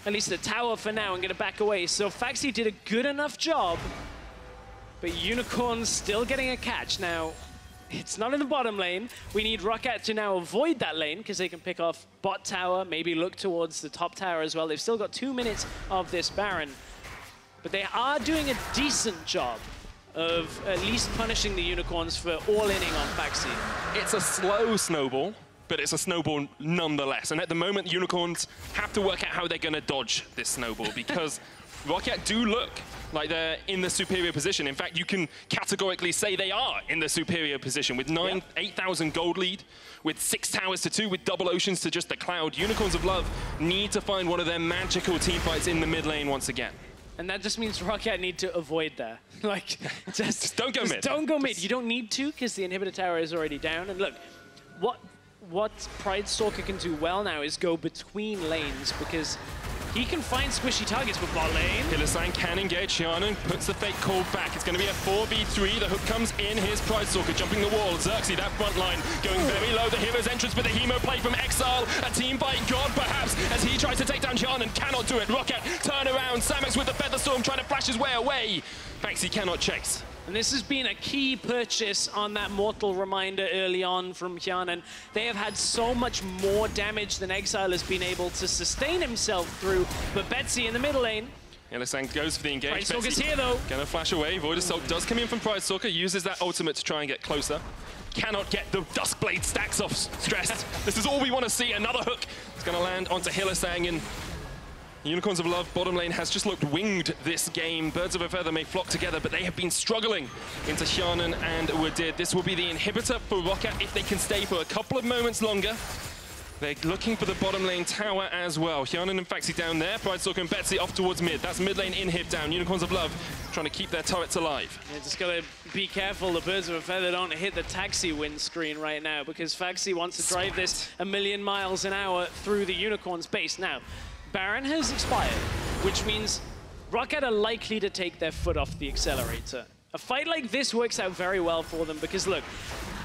at least the tower for now and going to back away. So Faxi did a good enough job, but Unicorn's still getting a catch. Now, it's not in the bottom lane. We need Roccat to now avoid that lane because they can pick off bot tower, maybe look towards the top tower as well. They've still got 2 minutes of this Baron, but they are doing a decent job of at least punishing the Unicorns for all-inning on Faxi. It's a slow snowball, but it's a snowball nonetheless. And at the moment, Unicorns have to work out how they're going to dodge this snowball because Roccat do look like they're in the superior position. In fact, you can categorically say they are in the superior position with 8,000 gold lead, with 6 towers to 2, with double oceans to just the Cloud. Unicorns of Love need to find one of their magical team fights in the mid lane once again. And that just means Roccat need to avoid there. Like, just don't go mid. Don't go mid. You don't need to because the inhibitor tower is already down. And look, what Pride Stalker can do well now is go between lanes because he can find squishy targets with bot lane. Hylissang can engage Hjarnan, puts the fake call back. It's going to be a 4v3. The hook comes in. Here's Pride Stalker jumping the wall. Xerxes, that front line, going very low. The hero's entrance with the Hemo play from Exile. A team fight god, perhaps, as he tries to take down Hjarnan. Cannot do it. Roccat, turn around. Samex with the Feather Storm trying to flash his way away. Faxi cannot chase. And this has been a key purchase on that Mortal Reminder early on from Hjarnan. They have had so much more damage than Exile has been able to sustain himself through. But Betsy in the middle lane. Hylissang goes for the engage. Pride Stalker's here though. Gonna flash away. Void Assault does come in from Pride Stalker, uses that ultimate to try and get closer. Cannot get the Duskblade stacks off Stress. This is all we want to see. Another hook. It's gonna land onto Hylissang, and Unicorns of Love bottom lane has just looked winged this game. Birds of a Feather may flock together, but they have been struggling into Hjarnan and Wadid. This will be the inhibitor for Roccat if they can stay for a couple of moments longer. They're looking for the bottom lane tower as well. Hjarnan and Faxi down there. Pride Stalker and Betsy off towards mid. That's mid lane inhib down. Unicorns of Love trying to keep their turrets alive. Yeah, just gotta be careful the Birds of a Feather don't hit the taxi windscreen right now because Faxi wants to drive this 1,000,000 miles an hour through the Unicorn's base. Now, Baron has expired, which means Roccat are likely to take their foot off the accelerator. A fight like this works out very well for them because, look,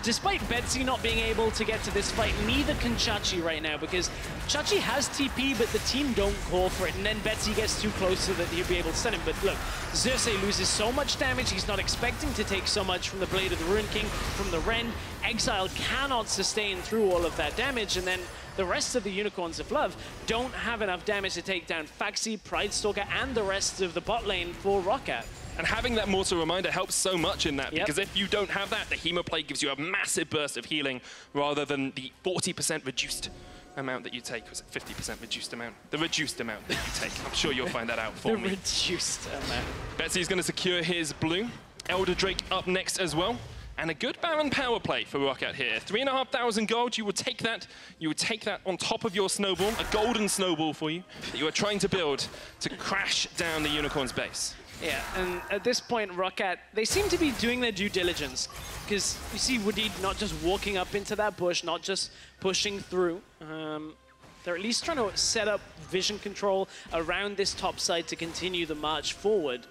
despite Betsy not being able to get to this fight, neither can Chachi right now because Chachi has TP, but the team don't call for it, and then Betsy gets too close so that he'll be able to stun him. But look, Xerxes loses so much damage, he's not expecting to take so much from the Blade of the Ruined King, from the Rend. Exile cannot sustain through all of that damage, and then the rest of the Unicorns of Love don't have enough damage to take down Faxi, Pride Stalker, and the rest of the bot lane for Roccat. And having that Mortal Reminder helps so much in that, because if you don't have that, the Hemo play gives you a massive burst of healing rather than the 40% reduced amount that you take. Was it 50% reduced amount? The reduced amount that you take. I'm sure you'll find that out for me. The reduced amount. Betsy's going to secure his blue. Elder Drake up next as well. And a good Baron power play for Roccat here. 3,500 gold, you would take that. You would take that on top of your snowball, a golden snowball for you, that you are trying to build to crash down the Unicorn's base. Yeah, and at this point, Roccat, they seem to be doing their due diligence. Because you see Wadid not just walking up into that bush, not just pushing through. They're at least trying to set up vision control around this top side to continue the march forward.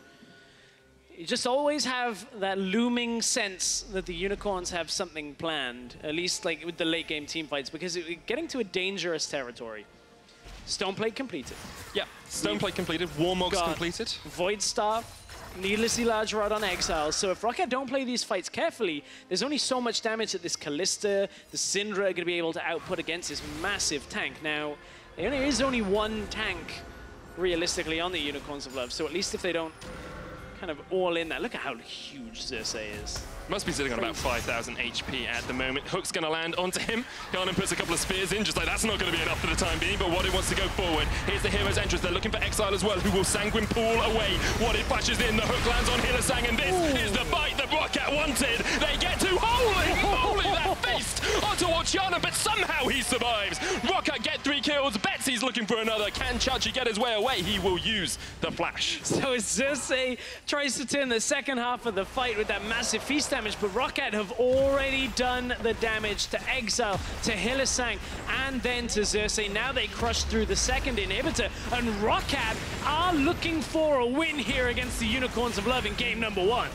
You just always have that looming sense that the Unicorns have something planned, at least like with the late game team fights, because it's getting to a dangerous territory. Stoneplate completed. Yeah, Stoneplate completed, Warmogs completed. Void Star, needlessly large rod on Exile. So if Roccat don't play these fights carefully, there's only so much damage that this Kalista, the Syndra are going to be able to output against this massive tank. Now, there is only one tank, realistically, on the Unicorns of Love, so at least if they don't kind of all in there. Look at how huge Xerxes is. Must be sitting on about 5,000 HP at the moment. Hook's going to land onto him. Hjarnan puts a couple of spears in, just like that's not going to be enough for the time being, but Wadid wants to go forward. Here's the hero's entrance. They're looking for Exile as well, who will Sanguine Pool away. Wadid flashes in, the hook lands on Hylissang, and this is the fight that Roccat wanted. They get to, holy moly, that feast onto Hjarnan, but somehow he survives. Roccat get 3 kills. Betsy's looking for another. Can Chachi get his way away? He will use the flash. So Xerxes tries to turn the second half of the fight with that massive feast damage, but Roccat have already done the damage to Exile, to Hylissang, and then to Xerxes. Now they crush through the second inhibitor, and Roccat are looking for a win here against the Unicorns of Love in game number 1.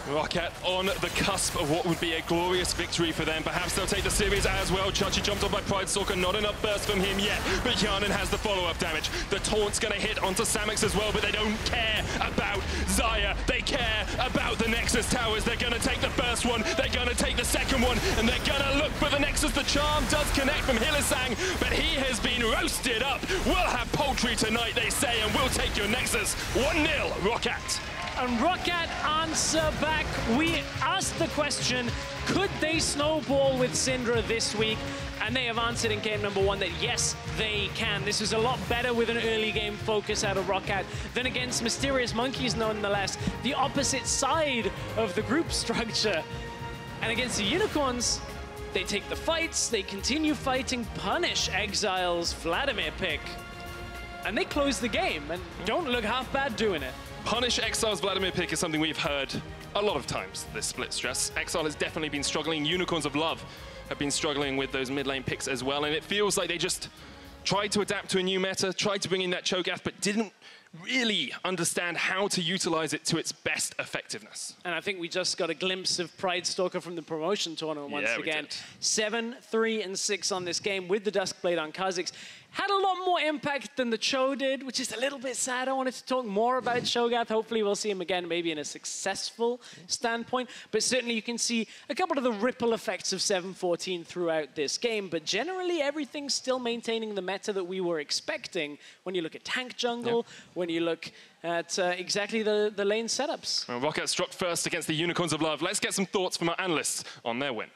Roccat on the cusp of what would be a glorious victory for them. Perhaps they'll take the series as well. Chachi jumped on by Pridestalker, not enough burst from him yet, but Yanin has the follow-up damage. The taunt's gonna hit onto Samux as well, but they don't care about Xayah. They care about the Nexus towers. They're gonna take the first one, they're gonna take the second one, and they're gonna look for the Nexus. The charm does connect from Hylissang, but he has been roasted up. We'll have poultry tonight, they say, and we'll take your Nexus. 1-0, Roccat. And Roccat answer back. We asked the question, could they snowball with Syndra this week? And they have answered in game number 1 that yes, they can. This is a lot better with an early game focus out of Roccat than against Mysterious Monkeys, nonetheless. The opposite side of the group structure. And against the Unicorns, they take the fights, they continue fighting, punish Exile's Vladimir pick. And they close the game and don't look half bad doing it. Punish Exile's Vladimir pick is something we've heard a lot of times this split stress. Exile has definitely been struggling. Unicorns of Love have been struggling with those mid lane picks as well, and it feels like they just tried to adapt to a new meta, tried to bring in that Cho'Gath, but didn't really understand how to utilize it to its best effectiveness. And I think we just got a glimpse of Pridestalker from the promotion tournament once again. 7, 3, and 6 on this game with the Duskblade on Kha'Zix. Had a lot more impact than the Cho did, which is a little bit sad. I wanted to talk more about Cho'Gath. Hopefully we'll see him again, maybe in a successful standpoint. But certainly you can see a couple of the ripple effects of 7-14 throughout this game. But generally everything's still maintaining the meta that we were expecting when you look at tank jungle, when you look at exactly the lane setups. Well, Roccat struck first against the Unicorns of Love. Let's get some thoughts from our analysts on their win.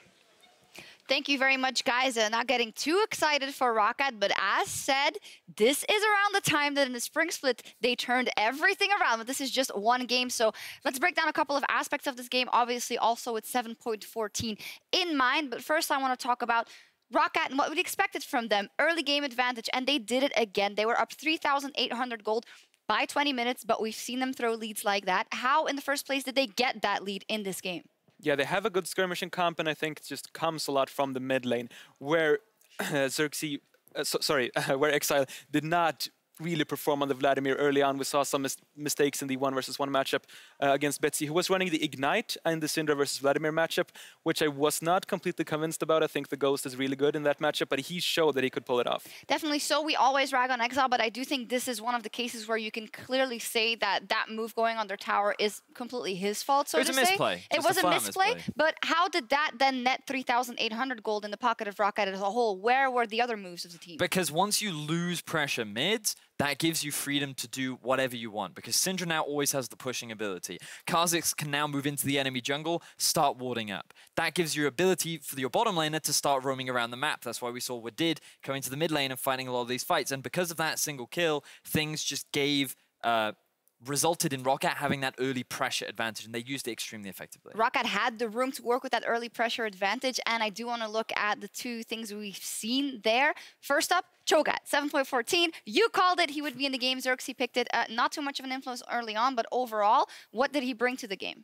Thank you very much, guys. Not getting too excited for Roccat, but as said, this is around the time that in the spring split, they turned everything around. But this is just one game, so let's break down a couple of aspects of this game, obviously also with 7.14 in mind. But first, I want to talk about Roccat and what we expected from them. Early game advantage, and they did it again. They were up 3,800 gold by 20 minutes, but we've seen them throw leads like that. How, in the first place, did they get that lead in this game? Yeah, they have a good skirmishing comp, and I think it just comes a lot from the mid lane, where where Exile did not really perform on the Vladimir early on. We saw some mistakes in the 1-versus-1 matchup against Betsy, who was running the Ignite and the Syndra versus Vladimir matchup, which I was not completely convinced about. I think the Ghost is really good in that matchup, but he showed that he could pull it off. Definitely so. We always rag on Exile, but I do think this is one of the cases where you can clearly say that that move going on their tower is completely his fault, so to say. It was a misplay. It was a misplay, but how did that then net 3,800 gold in the pocket of Roccat as a whole? Where were the other moves of the team? Because once you lose pressure mids, that gives you freedom to do whatever you want, because Syndra now always has the pushing ability. Kha'Zix can now move into the enemy jungle, start warding up. That gives you ability for your bottom laner to start roaming around the map. That's why we saw Wadid coming to the mid lane and fighting a lot of these fights. And because of that single kill, things just resulted in Roccat having that early pressure advantage, and they used it extremely effectively. Roccat had the room to work with that early pressure advantage, and I do want to look at the two things we've seen there. First up, Cho'Gath, 7.14. You called it. He would be in the game. Xerxes picked it. Not too much of an influence early on, but overall, what did he bring to the game?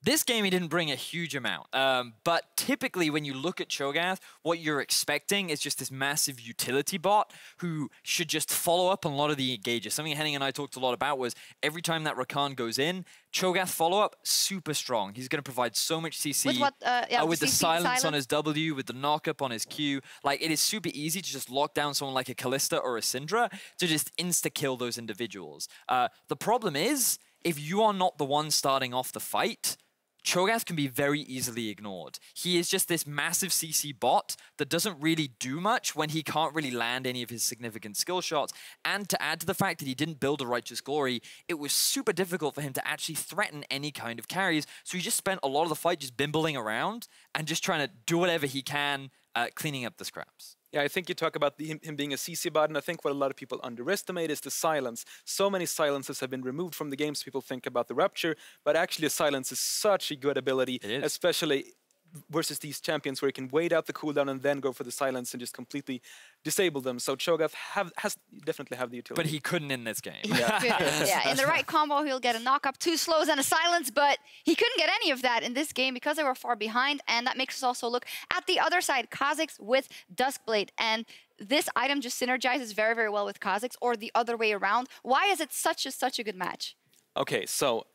This game, he didn't bring a huge amount. But typically, when you look at Cho'Gath, what you're expecting is just this massive utility bot who should just follow up on a lot of the engages. Something Henning and I talked a lot about was every time that Rakan goes in, Cho'Gath follow-up, super strong. He's going to provide so much CC. With what? With the silence on his W, with the knock-up on his Q. Like, it is super easy to just lock down someone like a Kalista or a Syndra to just insta-kill those individuals. The problem is, if you are not the one starting off the fight, Cho'Gath can be very easily ignored. He is just this massive CC bot that doesn't really do much when he can't really land any of his significant skill shots. And to add to the fact that he didn't build a Righteous Glory, it was super difficult for him to actually threaten any kind of carries. So he just spent a lot of the fight just bimbling around and just trying to do whatever he can, cleaning up the scraps. Yeah, I think you talk about him being a CC bot, and I think what a lot of people underestimate is the silence. So many silences have been removed from the games. People think about the Rupture, but actually a silence is such a good ability, especially versus these champions where you can wait out the cooldown and then go for the silence and just completely disable them. So Cho'Gath definitely have the utility. But he couldn't in this game. Yeah, in the right combo, he'll get a knock-up, 2 slows, and a silence, but he couldn't get any of that in this game because they were far behind, and that makes us also look at the other side, Kha'Zix with Duskblade, and this item just synergizes very, very well with Kha'Zix, or the other way around. Why is it such a good match? Okay, so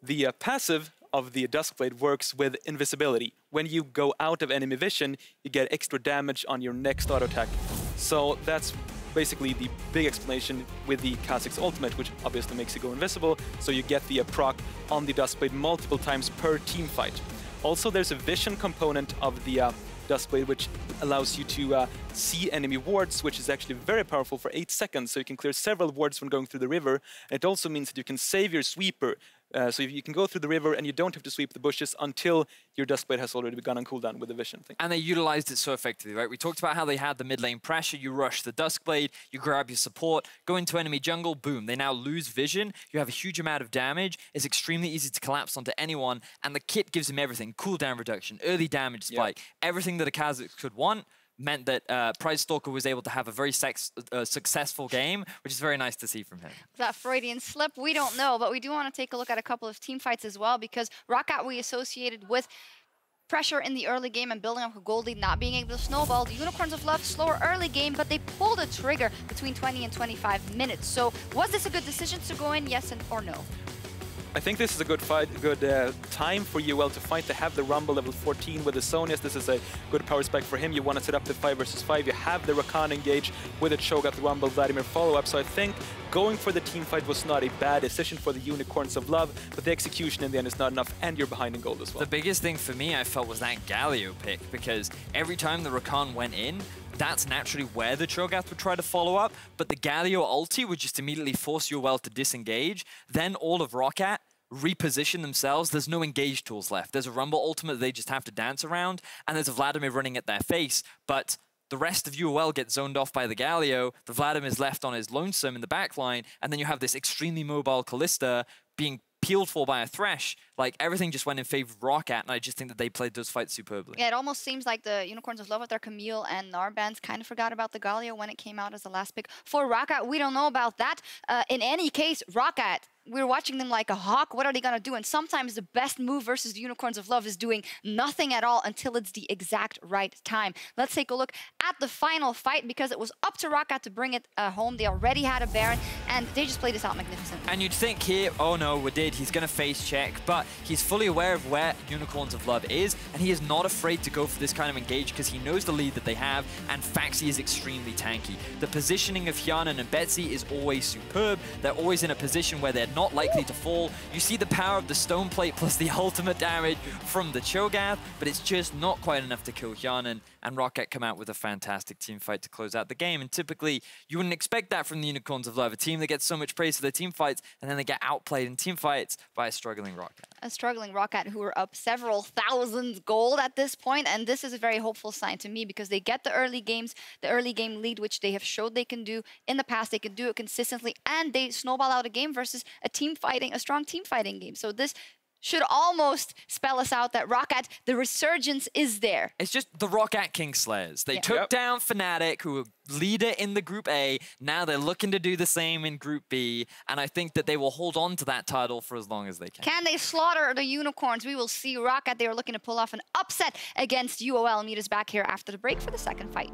The passive of the Duskblade works with invisibility. When you go out of enemy vision, you get extra damage on your next auto attack. So that's basically the big explanation with the Kha'Zix's ultimate, which obviously makes you go invisible, so you get the proc on the Duskblade multiple times per team fight. Also, there's a vision component of the Duskblade, which allows you to see enemy wards, which is actually very powerful for 8 seconds, so you can clear several wards when going through the river. And it also means that you can save your sweeper, so you can go through the river and you don't have to sweep the bushes until your Duskblade has already begun on cooldown with the vision thing. And they utilized it so effectively, right? We talked about how they had the mid lane pressure. You rush the Duskblade, you grab your support, go into enemy jungle, boom. They now lose vision. You have a huge amount of damage. It's extremely easy to collapse onto anyone, and the kit gives him everything. Cooldown reduction, early damage spike, everything that a Kha'Zix could want. Meant that Pridestalker was able to have a very successful game, which is very nice to see from him. That Freudian slip, we don't know, but we do want to take a look at a couple of team fights as well, because ROCCAT we associated with pressure in the early game and building up a gold lead, not being able to snowball. The Unicorns of Love, slower early game, but they pulled a trigger between 20 and 25 minutes. So was this a good decision to go in, yes or no? I think this is a good fight, time for UL to fight. They have the Rumble level 14 with the Sonias. This is a good power spike for him. You want to set up the 5 versus 5. You have the Rakan engage with the Cho'Gath, the Rumble, Vladimir follow-up. So I think going for the team fight was not a bad decision for the Unicorns of Love, but the execution in the end is not enough, and you're behind in gold as well. The biggest thing for me, I felt, was that Galio pick, because every time the Rakan went in, that's naturally where the Cho'Gath would try to follow up, but the Galio ulti would just immediately force UL to disengage. Then all of ROCCAT reposition themselves. There's no engage tools left. There's a Rumble ultimate they just have to dance around, and there's a Vladimir running at their face, but the rest of UOL gets zoned off by the Galio. The Vladimir's left on his lonesome in the backline, and then you have this extremely mobile Kalista being peeled for by a Thresh. Like, everything just went in favor of ROCCAT, and I just think that they played those fights superbly. Yeah, it almost seems like the Unicorns of Love with their Camille and Narbands kind of forgot about the Galio when it came out as the last pick. For ROCCAT, we don't know about that. In any case, ROCCAT, we're watching them like a hawk. What are they going to do? And sometimes the best move versus the Unicorns of Love is doing nothing at all until it's the exact right time. Let's take a look at the final fight, because it was up to ROCCAT to bring it home. They already had a Baron, and they just played this out magnificently. And you'd think here, oh no, Wadid, he's going to face check, but he's fully aware of where Unicorns of Love is, and he is not afraid to go for this kind of engage because he knows the lead that they have, and Faxi is extremely tanky. The positioning of Hjarnan and Betsy is always superb. They're always in a position where they're not likely to fall. You see the power of the Stone Plate plus the ultimate damage from the Cho'Gath, but it's just not quite enough to kill Hjarnan, and ROCCAT come out with a fantastic team fight to close out the game. And typically, you wouldn't expect that from the Unicorns of Love, a team that gets so much praise for their team fights, and then they get outplayed in team fights by a struggling ROCCAT. A struggling ROCCAT who are up several thousand gold at this point, and this is a very hopeful sign to me, because they get the early games, the early game lead, which they have showed they can do in the past. They can do it consistently, and they snowball out a game versus a strong team fighting game. So this should almost spell us out that ROCCAT, the resurgence is there. It's just the ROCCAT Kingslayers. They took down Fnatic, who were leader in the Group A. Now they're looking to do the same in Group B, and I think that they will hold on to that title for as long as they can. Can they slaughter the Unicorns? We will see. ROCCAT, they are looking to pull off an upset against UOL. Meet us back here after the break for the second fight.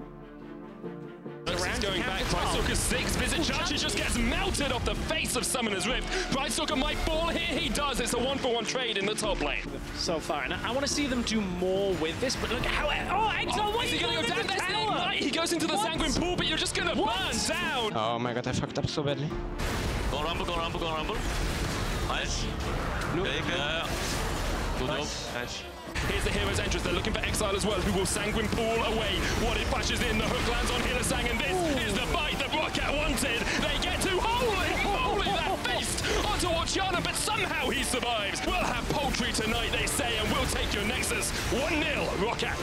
He's going back. Pridestalker's 6 visit charge. He just gets melted off the face of Summoner's Rift. Pridestalker might fall here. He does. It's a 1-for-1 trade in the top lane. So far, and I want to see them do more with this, but look how... Oh, Exo, what is he going to go down? That's it. Right. He goes into the Sanguine Pool, but you're just going to burn down. Oh my god, I fucked up so badly. Go Rumble, go Rumble, go Rumble. Nice. No. Yeah. Good job. Nice. Here's the hero's entrance. They're looking for Exile as well, who will Sanguine Pool away. What it flashes in, the hook lands on Hylissang, and this is the bite that ROCCAT wanted. They get to holy moly, that feast onto Hjarnan, but somehow he survives. We'll have poultry tonight, they say, and we'll take your Nexus 1-0, ROCCAT.